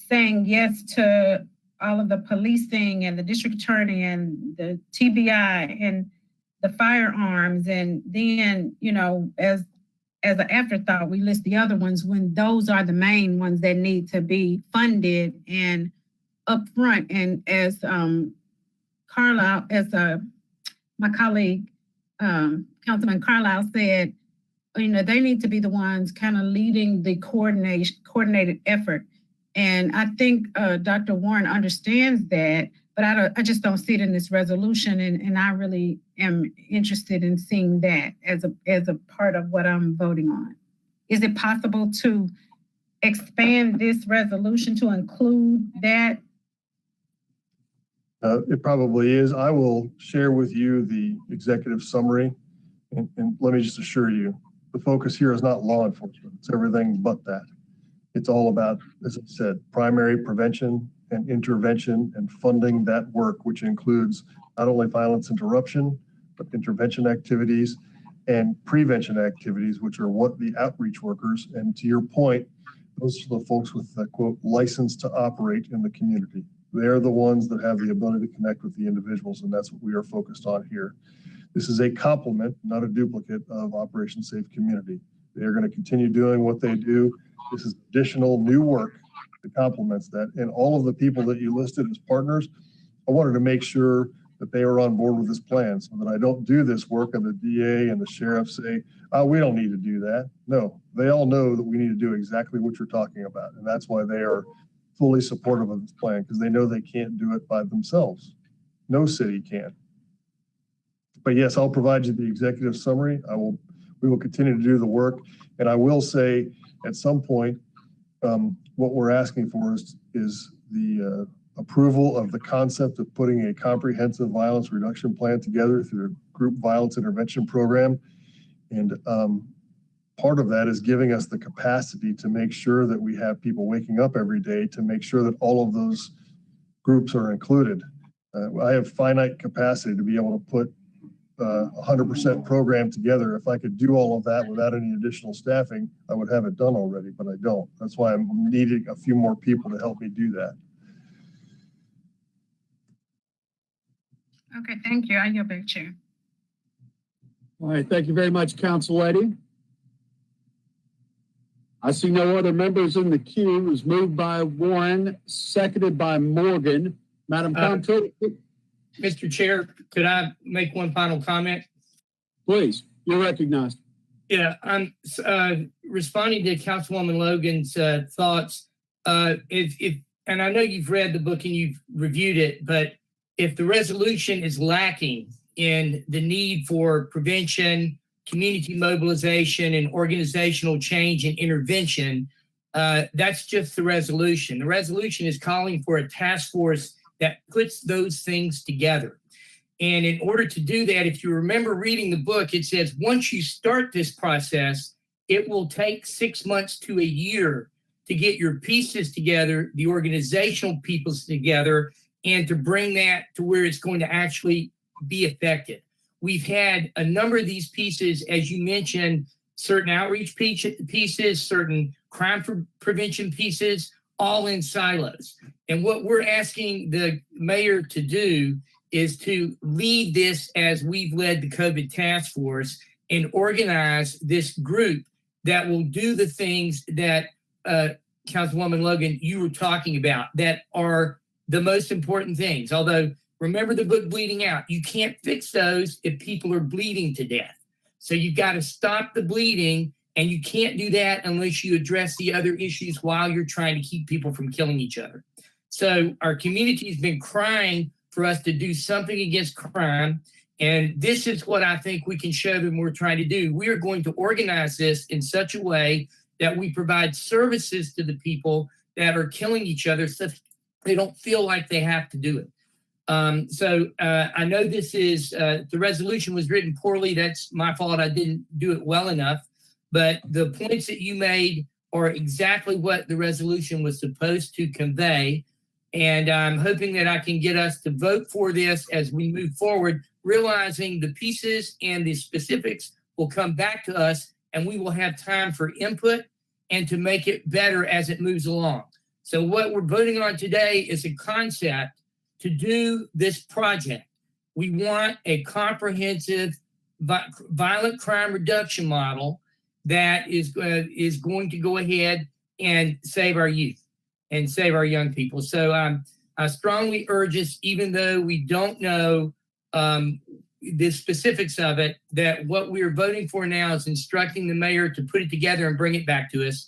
saying yes to all of the policing and the district attorney and the TBI and the firearms, and then as an afterthought we list the other ones when those are the main ones that need to be funded and upfront. And as Carlisle, my colleague Councilman Carlisle said, they need to be the ones kind of leading the coordinated effort. And I think Dr. Warren understands that, but I just don't see it in this resolution. And I really am interested in seeing that as a part of what I'm voting on. Is it possible to expand this resolution to include that? It probably is. I will share with you the executive summary. And let me just assure you, the focus here is not law enforcement. It's everything but that. It's all about, as I said, primary prevention and intervention and funding that work, which includes not only violence interruption, but intervention activities and prevention activities, which are what the outreach workers, and to your point, those are the folks with the quote license to operate in the community. They're the ones that have the ability to connect with the individuals, and that's what we are focused on here. This is a complement, not a duplicate of Operation Safe Community. They're going to continue doing what they do. This is additional new work that complements that. And all of the people that you listed as partners, I wanted to make sure that they are on board with this plan so that I don't do this work and the DA and the sheriff say, oh, we don't need to do that. No, they all know that we need to do exactly what you're talking about. And that's why they are fully supportive of this plan, because they know they can't do it by themselves. No city can. But yes, I'll provide you the executive summary. We will continue to do the work. And I will say at some point, what we're asking for is the approval of the concept of putting a comprehensive violence reduction plan together through a group violence intervention program. And part of that is giving us the capacity to make sure that we have people waking up every day to make sure that all of those groups are included. I have finite capacity to be able to put 100% program together. If I could do all of that without any additional staffing, I would have it done already, but I don't. That's why I'm needing a few more people to help me do that. Okay, thank you. I yield back, Chair. All right, thank you very much, Council Lady. I see no other members in the queue. It was moved by Warren, seconded by Morgan. Madam Comptroller. Mr. Chair, could I make one final comment? Please, you're recognized. Yeah, I'm responding to Councilwoman Logan's thoughts. If and I know you've read the book and you've reviewed it, but if the resolution is lacking in the need for prevention, community mobilization and organizational change and intervention, that's just the resolution. The resolution is calling for a task force that puts those things together. And in order to do that, if you remember reading the book, it says once you start this process, it will take 6 months to a year to get your pieces together, the organizational pieces together, and to bring that to where it's going to actually be effective. We've had a number of these pieces, as you mentioned, certain outreach pieces, certain crime prevention pieces, all in silos. And what we're asking the mayor to do is to lead this as we've led the COVID task force and organize this group that will do the things that Councilwoman Logan, you were talking about, that are the most important things. Although, remember the book Bleeding Out, you can't fix those if people are bleeding to death. So you've got to stop the bleeding, and you can't do that unless you address the other issues while you're trying to keep people from killing each other. So our community has been crying for us to do something against crime. And this is what I think we can show them we're trying to do. We are going to organize this in such a way that we provide services to the people that are killing each other so they don't feel like they have to do it. I know this is, the resolution was written poorly. That's my fault. I didn't do it well enough. But the points that you made are exactly what the resolution was supposed to convey. And I'm hoping that I can get us to vote for this as we move forward, realizing the pieces and the specifics will come back to us, and we will have time for input and to make it better as it moves along. So what we're voting on today is a concept to do this project. We want a comprehensive violent crime reduction model that is going to go ahead and save our youth and save our young people. So I strongly urge us, even though we don't know the specifics of it, that what we're voting for now is instructing the mayor to put it together and bring it back to us.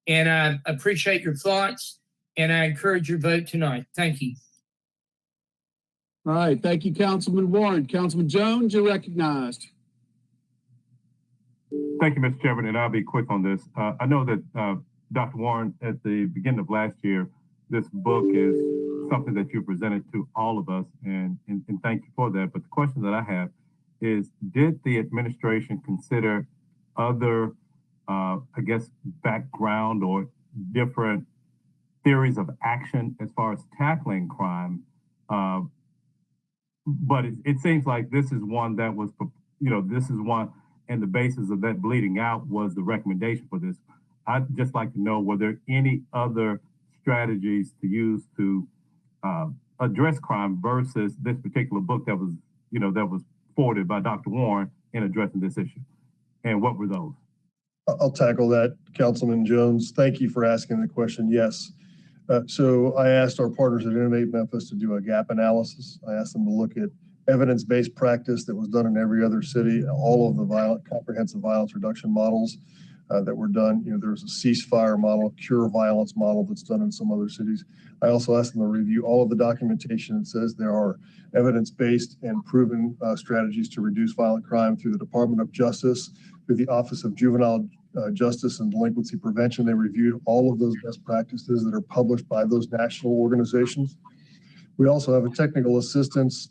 And I appreciate your thoughts, and I encourage your vote tonight. Thank you. All right. Thank you, Councilman Warren. Councilman Jones, you're recognized. Thank you, Mr. Chairman, and I'll be quick on this. I know that Dr. Warren, at the beginning of last year, this book is something that you presented to all of us, and thank you for that. But the question that I have is, did the administration consider other, I guess, background or different theories of action as far as tackling crime? But it seems like this is one that was, this is one, and the basis of that bleeding out was the recommendation for this. I'd just like to know, were there any other strategies to use to address crime versus this particular book that was, that was forwarded by Dr. Warren in addressing this issue? And what were those? I'll tackle that, Councilman Jones. Thank you for asking the question. Yes. So I asked our partners at Innovate Memphis to do a gap analysis. I asked them to look at evidence-based practice that was done in every other city, all of the comprehensive violence reduction models that were done. There's a ceasefire model, cure violence model that's done in some other cities. I also asked them to review all of the documentation that says there are evidence-based and proven strategies to reduce violent crime through the Department of Justice, through the Office of Juvenile Justice and Delinquency Prevention. They reviewed all of those best practices that are published by those national organizations. We also have a technical assistance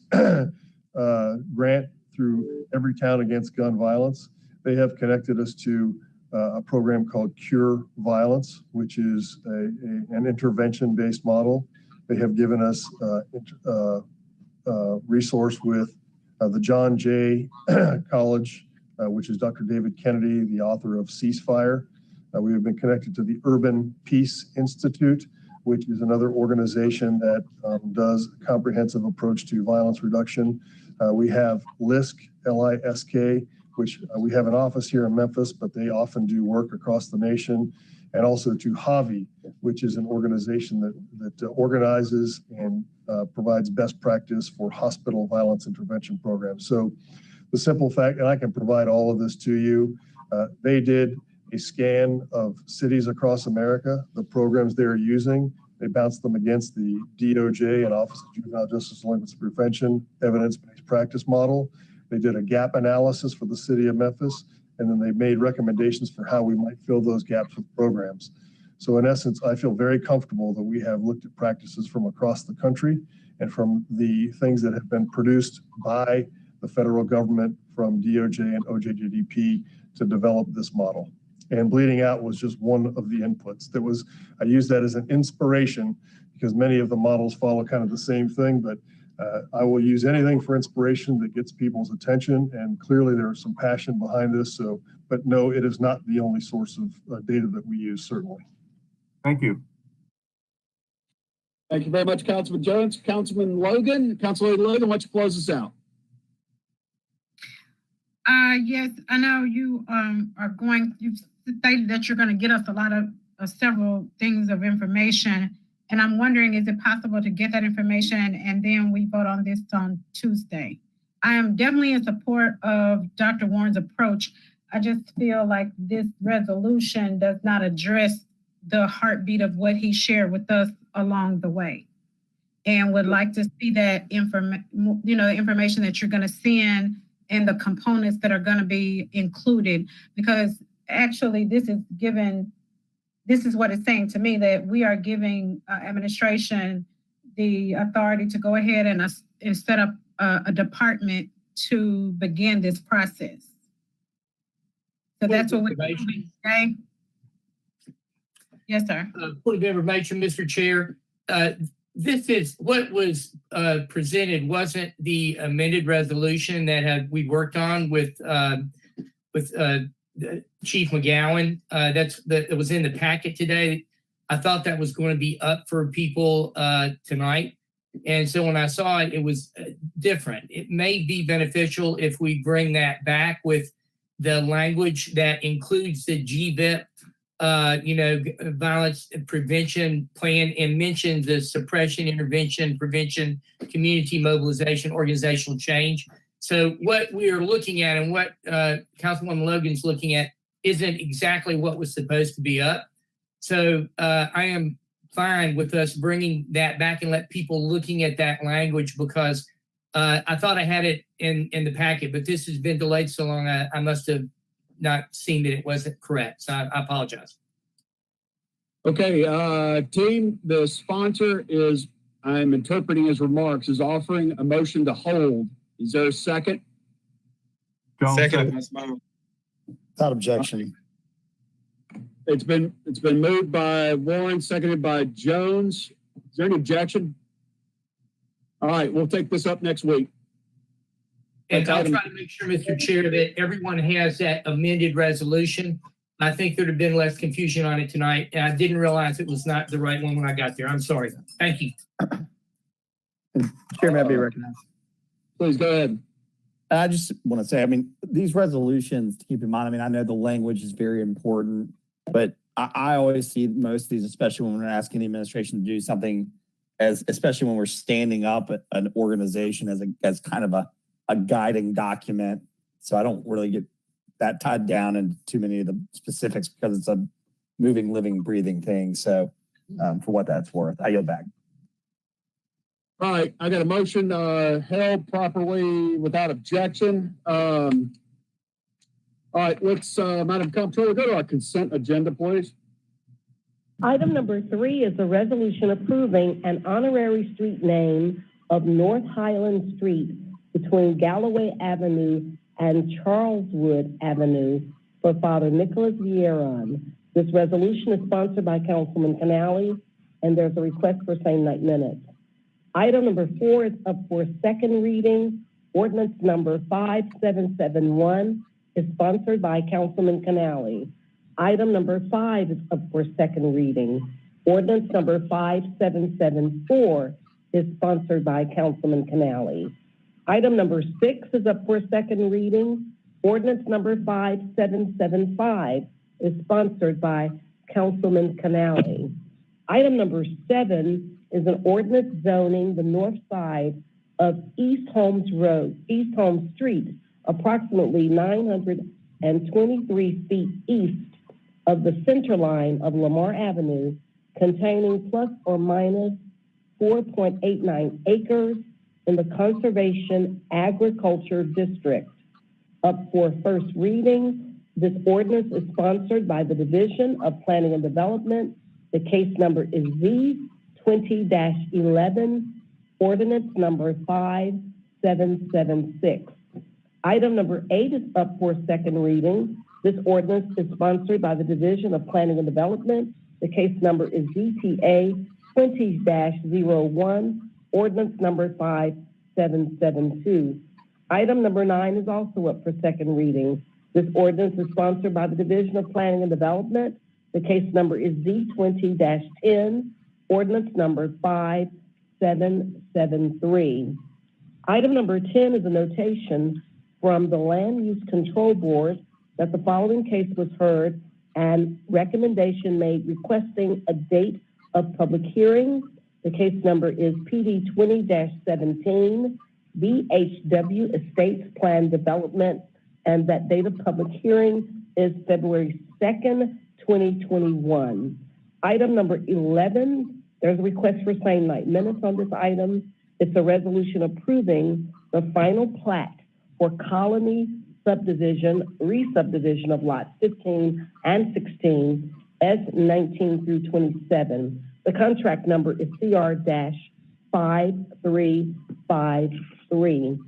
grant through Every Town Against Gun Violence. They have connected us to a program called Cure Violence, which is an intervention-based model. They have given us resource with the John Jay College, which is Dr. David Kennedy, the author of Ceasefire. We have been connected to the Urban Peace Institute, which is another organization that does a comprehensive approach to violence reduction. We have LISK, L-I-S-K, which we have an office here in Memphis, but they often do work across the nation, and also to HAVI, which is an organization that organizes and provides best practice for hospital violence intervention programs. So the simple fact, and I can provide all of this to you, they did a scan of cities across America, the programs they're using. They bounced them against the DOJ and Office of Juvenile Justice and Delinquency Prevention evidence-based practice model. They did a gap analysis for the city of Memphis, and then they made recommendations for how we might fill those gaps with programs. So in essence, I feel very comfortable that we have looked at practices from across the country and from the things that have been produced by the federal government from DOJ and OJDP to develop this model. And bleeding out was just one of the inputs. I use that as an inspiration because many of the models follow kind of the same thing, but I will use anything for inspiration that gets people's attention. And clearly there is some passion behind this. So, but no, it is not the only source of data that we use, certainly. Thank you. Thank you very much, Councilman Jones. Councilman Logan, Councilor Logan, why don't you close us out? Yes, I know you you've stated that you're going to get us a lot of several things of information. And I'm wondering, is it possible to get that information and then we vote on this on Tuesday? I am definitely in support of Dr. Warren's approach. I just feel like this resolution does not address the heartbeat of what he shared with us along the way. And would like to see that information that you're going to send and the components that are going to be included, because actually this is what it's saying to me, that we are giving administration the authority to go ahead and set up a department to begin this process. So that's what we're doing today. Yes, sir. Point of information, Mr. Chair. This is what was presented wasn't the amended resolution that we worked on with Chief McGowan. That was in the packet today. I thought that was going to be up for people tonight. And so when I saw it, it was different. It may be beneficial if we bring that back with the language that includes the GVIP, violence prevention plan, and mentions the suppression, intervention, prevention, community mobilization, organizational change. So what we are looking at and what Councilwoman Logan's looking at isn't exactly what was supposed to be up. So I am fine with us bringing that back and let people looking at that language, because I thought I had it in the packet, but this has been delayed so long, I must have not seen that it wasn't correct. So I apologize. Okay, team, the sponsor is, I'm interpreting his remarks, is offering a motion to hold. Is there a second? Second. Without objection. It's been moved by Warren, seconded by Jones. Is there any objection? All right, we'll take this up next week. And I'll try to make sure, Mr. Chair, that everyone has that amended resolution. I think there'd have been less confusion on it tonight, and I didn't realize it was not the right one when I got there. I'm sorry. Thank you. Chair, may I be recognized? Please go ahead. I just want to say, I mean, these resolutions, to keep in mind, I mean, I know the language is very important, but I always see most of these, especially when we're asking the administration to do something, especially when we're standing up an organization as kind of a guiding document. So I don't really get that tied down into too many of the specifics because it's a moving, living, breathing thing. So for what that's worth, I yield back. All right, I got a motion held properly without objection. All right, let's, Madam Comptroller, go to our consent agenda, please. Item number 3 is a resolution approving an honorary street name of North Highland Street between Galloway Avenue and Charleswood Avenue for Father Nicholas Vieron. This resolution is sponsored by Councilman Canale, and there's a request for same night minutes. Item number 4 is up for second reading. Ordinance number 5771 is sponsored by Councilman Canale. Item number 5 is up for second reading. Ordinance number 5774 is sponsored by Councilman Canale. Item number 6 is up for second reading. Ordinance number 5775 is sponsored by Councilman Canale. Item number 7 is an ordinance zoning the north side of East Holmes Street, approximately 923 feet east of the center line of Lamar Avenue, containing plus or minus 4.89 acres in the Conservation Agriculture District. Up for first reading, this ordinance is sponsored by the Division of Planning and Development. The case number is Z20-11, ordinance number 5776. Item number 8 is up for second reading. This ordinance is sponsored by the Division of Planning and Development. The case number is ZTA 20-01, ordinance number 5772. Item number 9 is also up for second reading. This ordinance is sponsored by the Division of Planning and Development. The case number is Z20-10, ordinance number 5773. Item number 10 is a notation from the Land Use Control Board that the following case was heard and recommendation made requesting a date of public hearing. The case number is PD 20-17, BHW Estates Plan Development, and that date of public hearing is February 2nd, 2021. Item number 11, there's a request for same night minutes on this item. It's a resolution approving the final plat for Colony subdivision, re-subdivision of lots 15 and 16, S19 through 27. The contract number is CR-5353.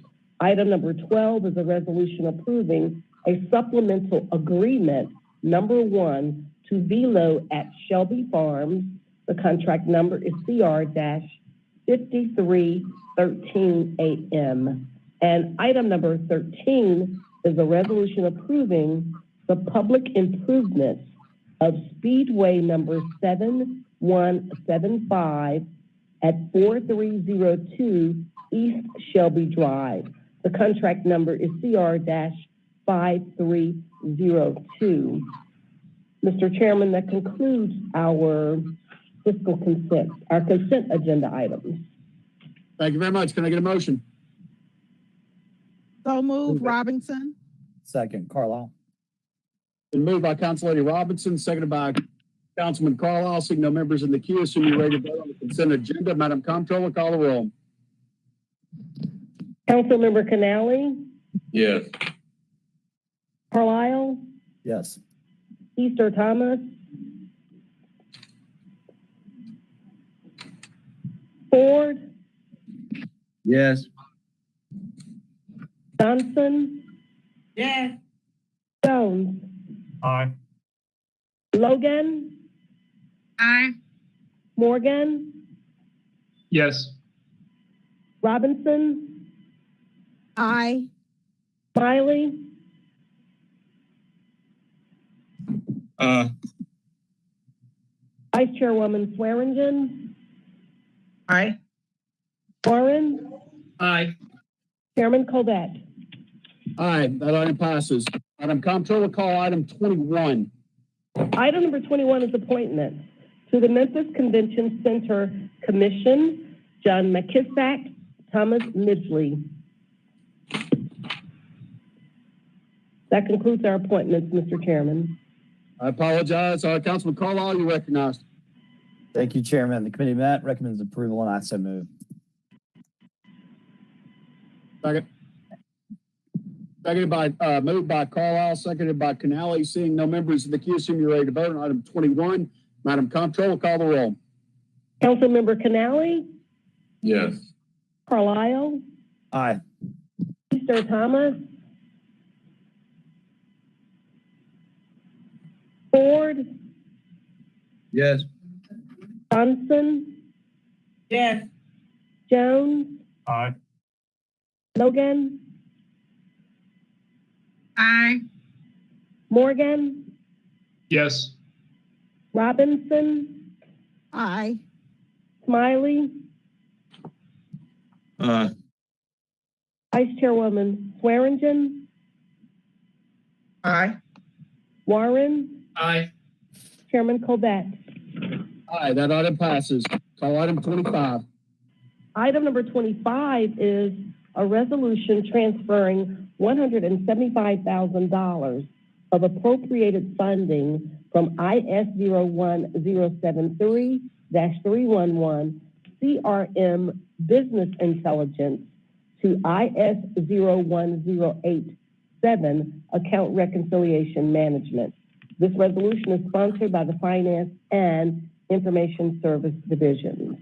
Item number 12 is a resolution approving a supplemental agreement, number 1, to Velo at Shelby Farms. The contract number is CR-5313AM. And item number 13 is a resolution approving the public improvements of Speedway number 7175 at 4302 East Shelby Drive. The contract number is CR-5302. Mr. Chairman, that concludes our our consent agenda items. Thank you very much. Can I get a motion? So move, Robinson. Second, Carlisle. Been moved by Councilor Robinson, seconded by Councilman Carlisle. Seeing no members in the queue, assuming you're ready to vote on the consent agenda, Madam Comptroller, call the roll. Councilmember Canali, Yes. Carlisle, Yes. Easter Thomas, Ford, Yes. Johnson, Yes. Jones, Aye. Logan, Aye. Morgan, Yes. Robinson, Aye. Smiley, Vice Chairwoman Swearingen, Aye. Warren, Aye. Chairman Colvett. Aye, that item passes. Madam Comptroller, call item 21. Item number 21 is appointment to the Memphis Convention Center Commission, John McKissack, Thomas Midgley. That concludes our appointments, Mr. Chairman. I apologize. Councilman Carlisle, you recognized. Thank you, Chairman. The committee met, recommends approval, and I so move. Second. Seconded by, moved by Carlisle, seconded by Canali. Seeing no members in the queue, assume you're ready to vote on item 21. Madam Comptroller, call the roll. Councilmember Canali, Yes. Carlisle, Aye. Easter Thomas, Ford, Yes. Johnson, Yes. Jones, Aye. Logan, Aye. Morgan, Yes. Robinson, Aye. Smiley, Aye. Vice Chairwoman Swearingen, Aye. Warren, Aye. Chairman Colvett. Aye, that item passes. Call item 25. Item number 25 is a resolution transferring $175,000 of appropriated funding from IS 01073-311 CRM Business Intelligence to IS 01087 Account Reconciliation Management. This resolution is sponsored by the Finance and Information Service Divisions.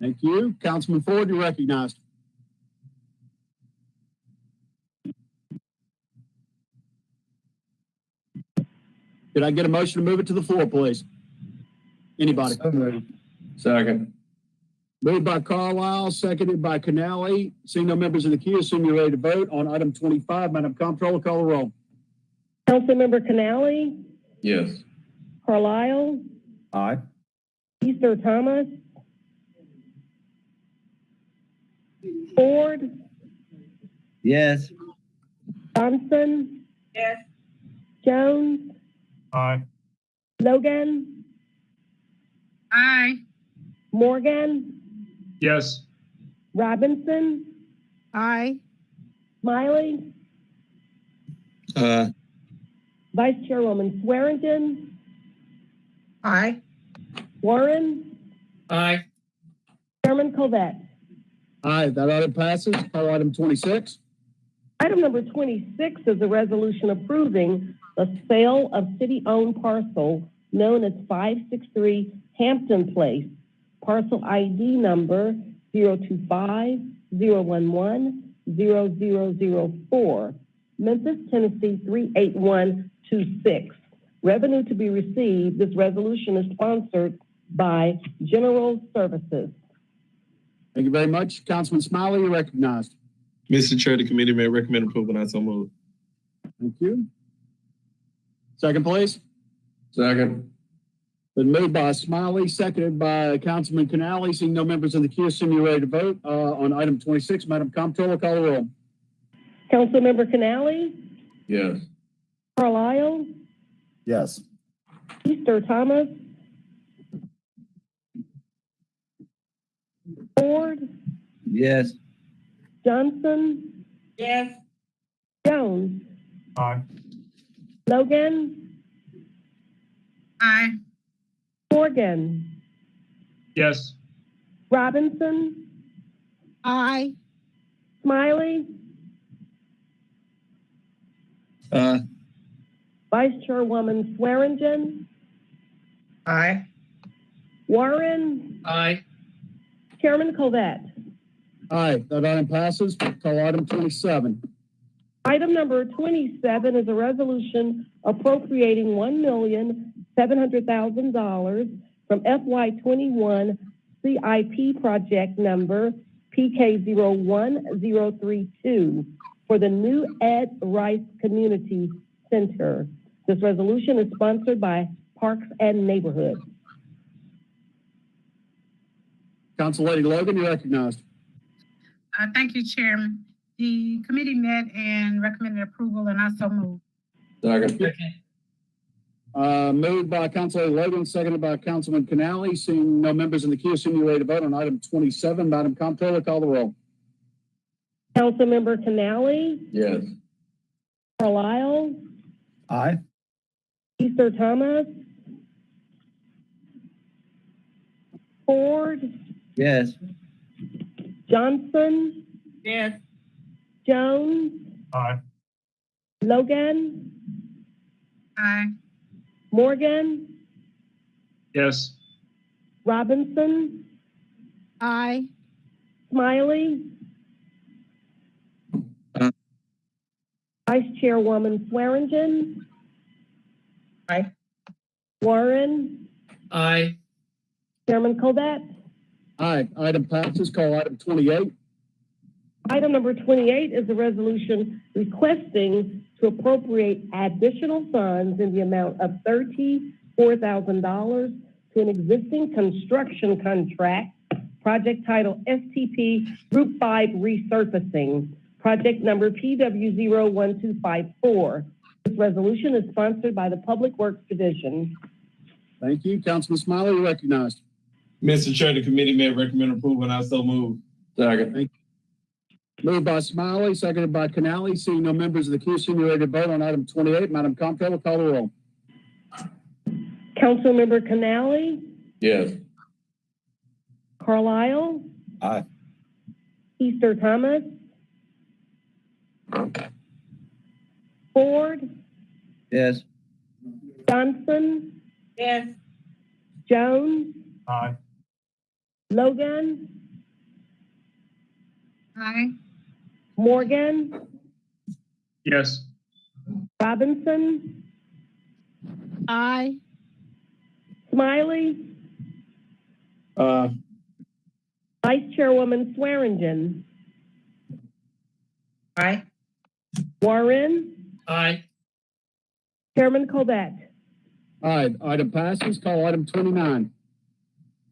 Thank you. Councilman Ford, you're recognized. Could I get a motion to move it to the floor, please? Anybody? Second. Moved by Carlisle, seconded by Canali. Seeing no members in the queue, assume you're ready to vote on item 25. Madam Comptroller, call the roll. Councilmember Canali, Yes. Carlisle, Aye. Easter Thomas, Ford, Yes. Johnson, Yes. Jones, Aye. Logan, Aye. Morgan, Yes. Robinson, Aye. Smiley, Vice Chairwoman Swearingen, Aye. Warren, Aye. Chairman Covette. Aye, that item passes. Call item 26. Item number 26 is a resolution approving the sale of city-owned parcel known as 563 Hampton Place, parcel ID number 025-011-0004, Memphis, Tennessee 38126. Revenue to be received. This resolution is sponsored by General Services. Thank you very much. Councilman Smiley, you're recognized. Mr. Chair, the committee may recommend approval, and I so move. Thank you. Second, please. Second. Been moved by Smiley, seconded by Councilman Canali. Seeing no members in the queue, assume you're ready to vote on item 26. Madam Comptroller, call the roll. Councilmember Canali, Yes. Carlisle, Yes. Easter Thomas, Ford, Yes. Johnson, Yes. Jones, Aye. Logan, Aye. Morgan, Yes. Robinson, Aye. Smiley, Vice Chairwoman Swearingen, Aye. Warren, Aye. Chairman Covette. Aye, that item passes. Call item 27. Item number 27 is a resolution appropriating $1,700,000 from FY21 CIP project number PK01032 for the new Ed Rice Community Center. This resolution is sponsored by Parks and Neighborhoods. Council Lady Logan, you're recognized. Thank you, Chairman. The committee met and recommended approval, and I so move. Second. Moved by Council Lady Logan, seconded by Councilman Canali. Seeing no members in the queue, assume you're ready to vote on item 27. Madam Comptroller, call the roll. Councilmember Canali, Yes. Carlisle, Aye. Easter Thomas, Ford, Yes. Johnson, Yes. Jones, Aye. Logan, Aye. Morgan, Yes. Robinson, Aye. Smiley, Vice Chairwoman Swearingen, Aye. Warren, Aye. Chairman Covette. Aye, item passes. Call item 28. Item number 28 is a resolution requesting to appropriate additional funds in the amount of $34,000 to an existing construction contract, project title STP Group 5 Resurfacing, project number PW01254. This resolution is sponsored by the Public Works Division. Thank you. Councilman Smiley, you're recognized. Mr. Chair, the committee may recommend approval, and I so move. Second. Thank you. Moved by Smiley, seconded by Canali. Seeing no members of the queue, assume you're ready to vote on item 28. Madam Comptroller, call the roll. Councilmember Canali, Yes. Carlisle, Aye. Easter Thomas, Ford, Yes. Johnson, Yes. Jones, Aye. Logan, Aye. Morgan, Yes. Robinson, Aye. Smiley, Vice Chairwoman Swearingen, Aye. Warren, Aye. Chairman Colbert. Aye, item passes. Call item 29.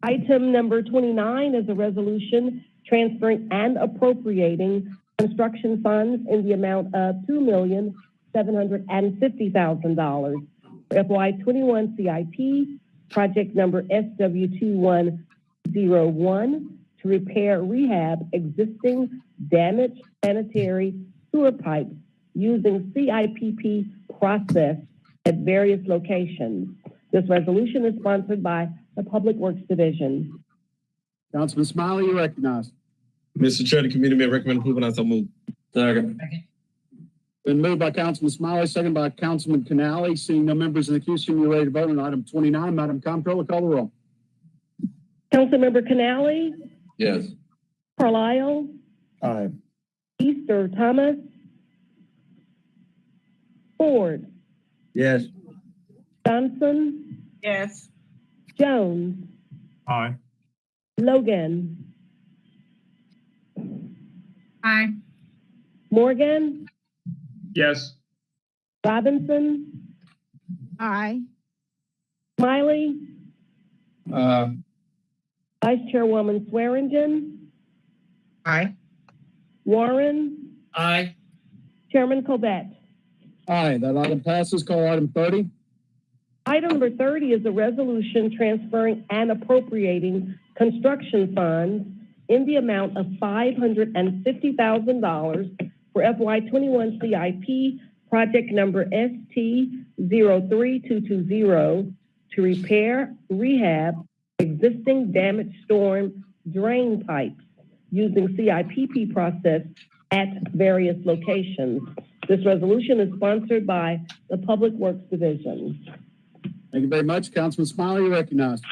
Item number 29 is a resolution transferring and appropriating construction funds in the amount of $2,750,000 for FY21 CIP, project number SW2101, to repair, rehab existing damaged sanitary sewer pipes using CIPP process at various locations. This resolution is sponsored by the Public Works Division. Councilman Smiley, you recognized. Mr. Chair, the committee may recommend approval, and I so move. Second. Been moved by Councilman Smiley, second by Councilman Canale. Seeing no members in the queue, soon you're ready to vote on item 29. Madam Comptroller, call the roll. Councilmember Canale, Yes. Carlisle, Aye. Easter Thomas, Ford, Yes. Johnson, Yes. Jones, Aye. Logan, Aye. Morgan, Yes. Robinson, Aye. Smiley, Uh, Vice Chairwoman Swearingen, Aye. Warren, Aye. Chairman Colbert. Aye, that item passes. Call item 30. Item number 30 is a resolution transferring and appropriating construction funds in the amount of $550,000 for FY21 CIP, project number ST03220, to repair, rehab existing damaged storm drain pipes using CIPP process at various locations. This resolution is sponsored by the Public Works Division. Thank you very much. Councilman Smiley, you recognized.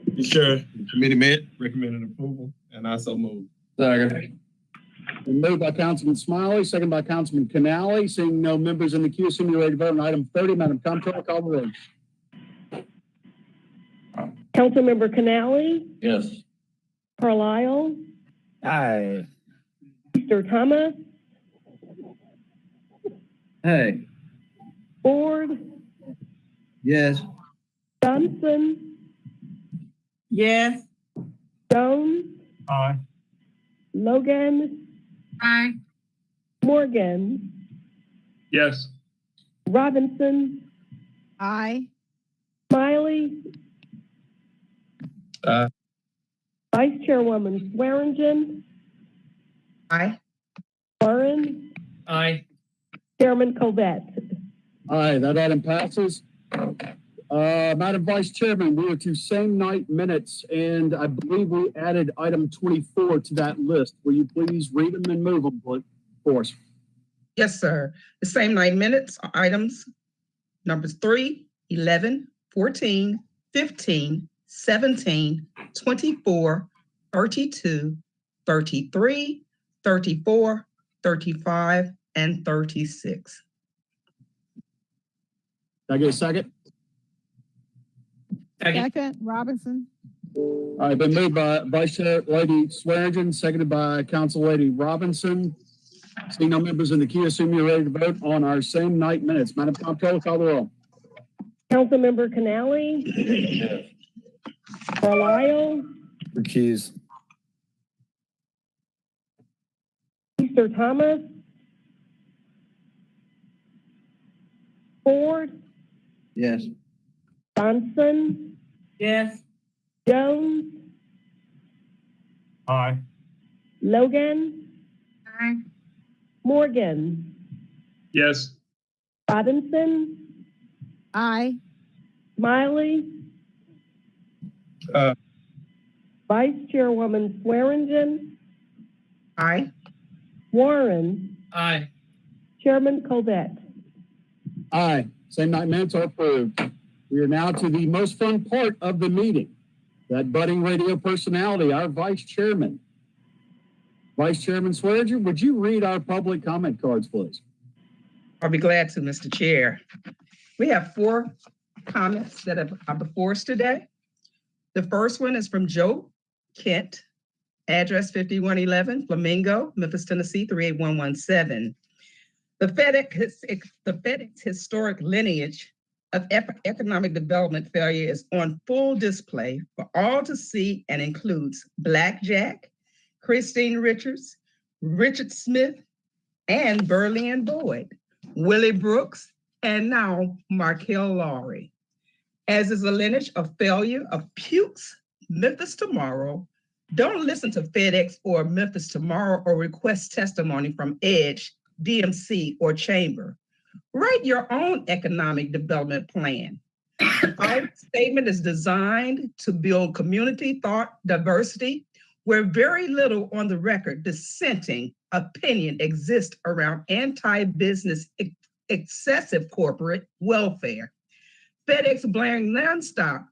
Mr. Chair, the committee may recommend approval, and I so move. Second. Been moved by Councilman Smiley, second by Councilman Canale. Seeing no members in the queue, soon you're ready to vote on item 30. Madam Comptroller, call the roll. Councilmember Canale, Yes. Carlisle, Aye. Easter Thomas, Hey. Ford, Yes. Johnson, Yes. Jones, Aye. Logan, Aye. Morgan, Yes. Robinson, Aye. Smiley, Vice Chairwoman Swearingen, Aye. Warren, Aye. Chairman Colbert. Aye, that item passes. Madam Vice Chairman, we are to same night minutes, and I believe we added item 24 to that list. Will you please read them and move them for us? Yes, sir. The same night minutes are items numbers 3, 11, 14, 15, 17, 24, 32, 33, 34, 35, and 36. Can I get a second? Second, Robinson. All right, been moved by Vice Chair Lady Swearingen, seconded by Council Lady Robinson. Seeing no members in the queue, assume you're ready to vote on our same night minutes. Madam Comptroller, call the roll. Councilmember Canale, Yes. Carlisle, Recuse. Easter Thomas, Ford, Yes. Johnson, Yes. Jones, Aye. Logan, Aye. Morgan, Yes. Robinson, Aye. Smiley, Uh. Vice Chairwoman Swearingen, Aye. Warren, Aye. Chairman Colvette. Aye. Same night minutes are approved. We are now to the most fun part of the meeting. That budding radio personality, our vice chairman. Vice Chairman Swearinger, would you read our public comment cards, please? I'll be glad to, Mr. Chair. We have 4 comments that are before us today. The first one is from Joe Kent, address 5111 Flamingo, Memphis, Tennessee 38117. The FedEx historic lineage of economic development failure is on full display for all to see and includes Blackjack, Christine Richards, Richard Smith, and Berlin Boyd, Willie Brooks, and now Markel Lowry. As is a lineage of failure of Puke's Memphis Tomorrow, don't listen to FedEx or Memphis Tomorrow or request testimony from Edge, DMC, or Chamber. Write your own economic development plan. Our statement is designed to build community thought diversity, where very little on the record dissenting opinion exists around anti-business excessive corporate welfare. FedEx blaring nonstop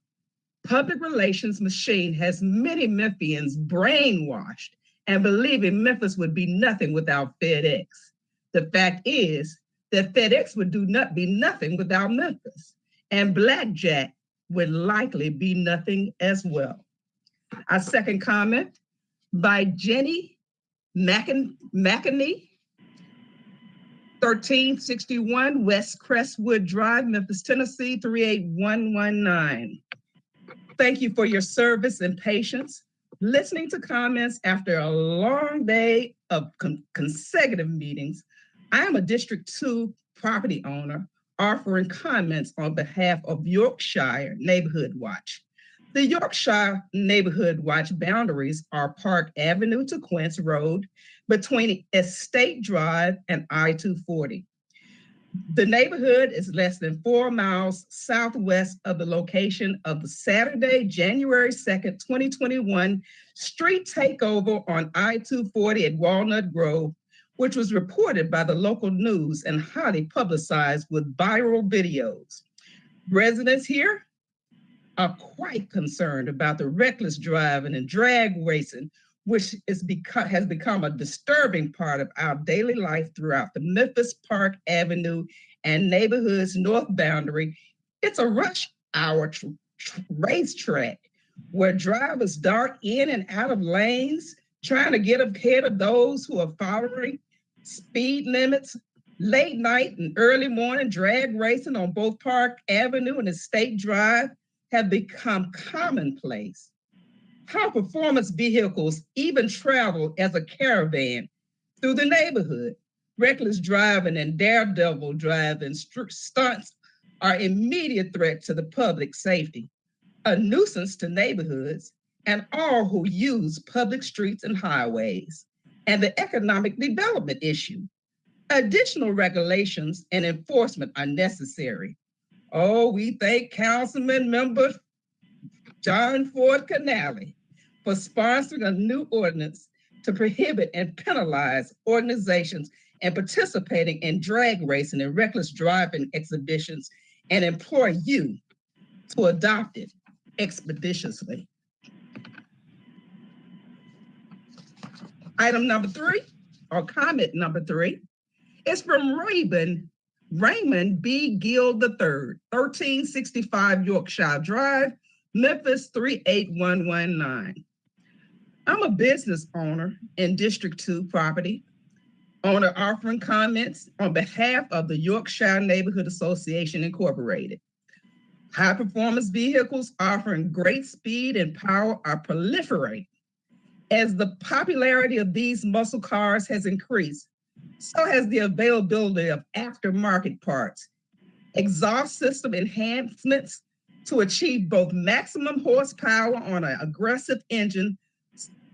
public relations machine has many Memphians brainwashed and believing Memphis would be nothing without FedEx. The fact is that FedEx would be nothing without Memphis, and Blackjack would likely be nothing as well. Our second comment by Jenny McEnany, 1361 West Crestwood Drive, Memphis, Tennessee 38119. Thank you for your service and patience. Listening to comments after a long day of consecutive meetings, I am a District 2 property owner offering comments on behalf of Yorkshire Neighborhood Watch. The Yorkshire Neighborhood Watch boundaries are Park Avenue to Quince Road between Estate Drive and I-240. The neighborhood is less than 4 miles southwest of the location of the Saturday, January 2nd, 2021 street takeover on I-240 at Walnut Grove, which was reported by the local news and highly publicized with viral videos. Residents here are quite concerned about the reckless driving and drag racing, which has become a disturbing part of our daily life throughout the Memphis Park Avenue and neighborhood's north boundary. It's a rush hour racetrack where drivers dart in and out of lanes, trying to get ahead of those who are following speed limits. Late night and early morning drag racing on both Park Avenue and Estate Drive have become commonplace. How performance vehicles even travel as a caravan through the neighborhood. Reckless driving and daredevil driving stunts are immediate threat to the public safety, a nuisance to neighborhoods and all who use public streets and highways, and the economic development issue. Additional regulations and enforcement are necessary. Oh, we thank Councilman Member John Ford Canale for sponsoring a new ordinance to prohibit and penalize organizations and participating in drag racing and reckless driving exhibitions and implore you to adopt it expeditiously. Item number 3, or comment number 3, is from Raymond B. Gill III, 1365 Yorkshire Drive, Memphis 38119. I'm a business owner in District 2 property, owner offering comments on behalf of the Yorkshire Neighborhood Association Incorporated. High performance vehicles offering great speed and power are proliferating. As the popularity of these muscle cars has increased, so has the availability of aftermarket parts, exhaust system enhancements to achieve both maximum horsepower on an aggressive engine.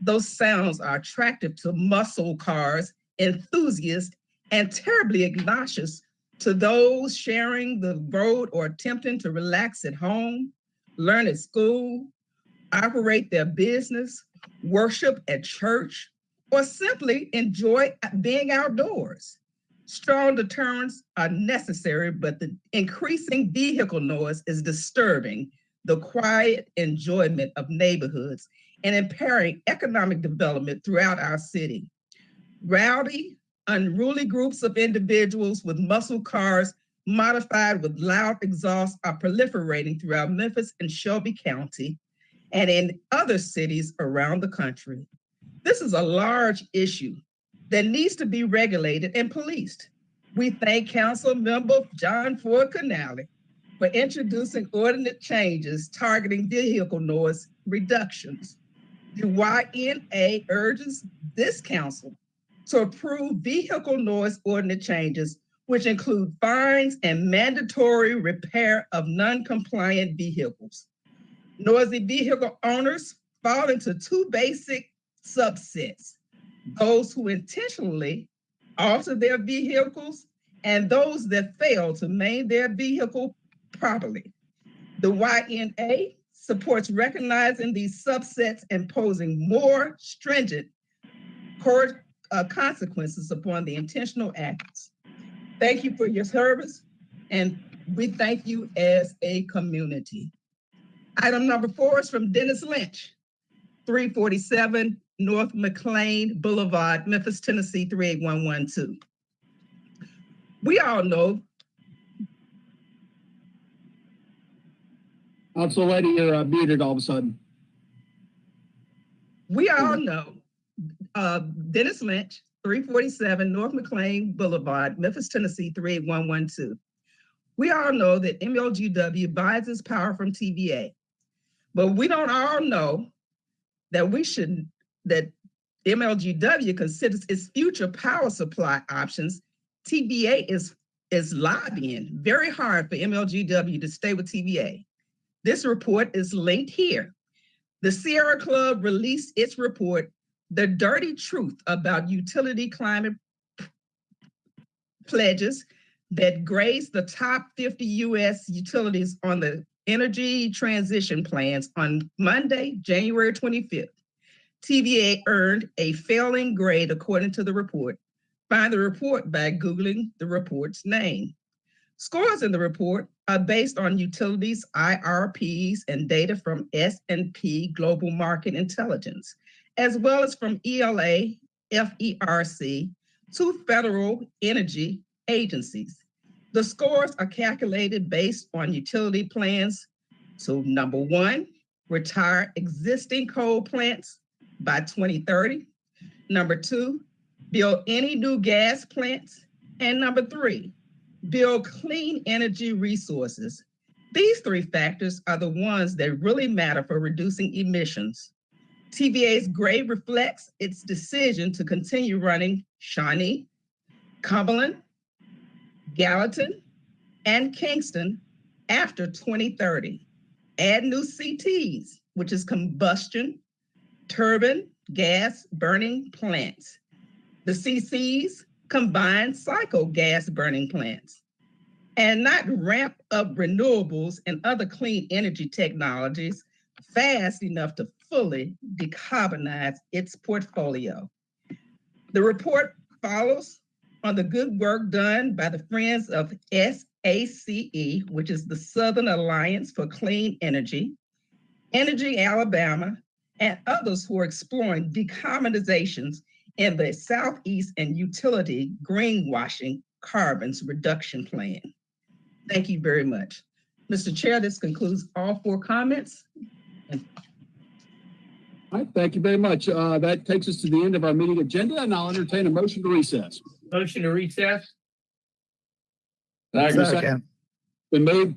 Those sounds are attractive to muscle cars enthusiasts and terribly obnoxious to those sharing the road or attempting to relax at home, learn at school, operate their business, worship at church, or simply enjoy being outdoors. Strong deterrents are necessary, but the increasing vehicle noise is disturbing the quiet enjoyment of neighborhoods and impairing economic development throughout our city. Rowdy, unruly groups of individuals with muscle cars modified with loud exhaust are proliferating throughout Memphis and Shelby County and in other cities around the country. This is a large issue that needs to be regulated and policed. We thank Council Member John Ford Canale for introducing ordinance changes targeting vehicle noise reductions. The YNA urges this council to approve vehicle noise ordinance changes, which include fines and mandatory repair of non-compliant vehicles. Noisy vehicle owners fall into two basic subsets: those who intentionally alter their vehicles and those that fail to maintain their vehicle properly. The YNA supports recognizing these subsets and imposing more stringent consequences upon the intentional acts. Thank you for your service, and we thank you as a community. Item number 4 is from Dennis Lynch, 347 North McLean Boulevard, Memphis, Tennessee, 38112. We all know. Council Lady, you're muted all of a sudden. We all know Dennis Lynch, 347 North McLean Boulevard, Memphis, Tennessee, 38112. We all know that MLGW buys its power from TVA, but we don't all know that that MLGW considers its future power supply options. TVA is lobbying very hard for MLGW to stay with TVA. This report is linked here. The Sierra Club released its report, The Dirty Truth About Utility Climate Pledges, that grades the top 50 U.S. utilities on the energy transition plans on Monday, January 25th. TVA earned a failing grade according to the report. Find the report by Googling the report's name. Scores in the report are based on utilities, IRPs, and data from S&P Global Market Intelligence, as well as from ELA, FERC, 2 federal energy agencies. The scores are calculated based on utility plans to, number 1, retire existing coal plants by 2030. Number 2, build any new gas plants. And number 3, build clean energy resources. These 3 factors are the ones that really matter for reducing emissions. TVA's grade reflects its decision to continue running Shawnee, Cumberland, Gallatin, and Kingston after 2030. Add new CTs, which is combustion, turbine, gas burning plants. The CCs, combined cycle gas burning plants, and not ramp up renewables and other clean energy technologies fast enough to fully decarbonize its portfolio. The report follows on the good work done by the Friends of SACE, which is the Southern Alliance for Clean Energy, Energy Alabama, and others who are exploring decarbonizations in the Southeast and utility greenwashing carbons reduction plan. Thank you very much. Mr. Chair, this concludes all 4 comments. All right, thank you very much. That takes us to the end of our meeting agenda, and I'll entertain a motion to recess. Motion to recess. Second. Been moved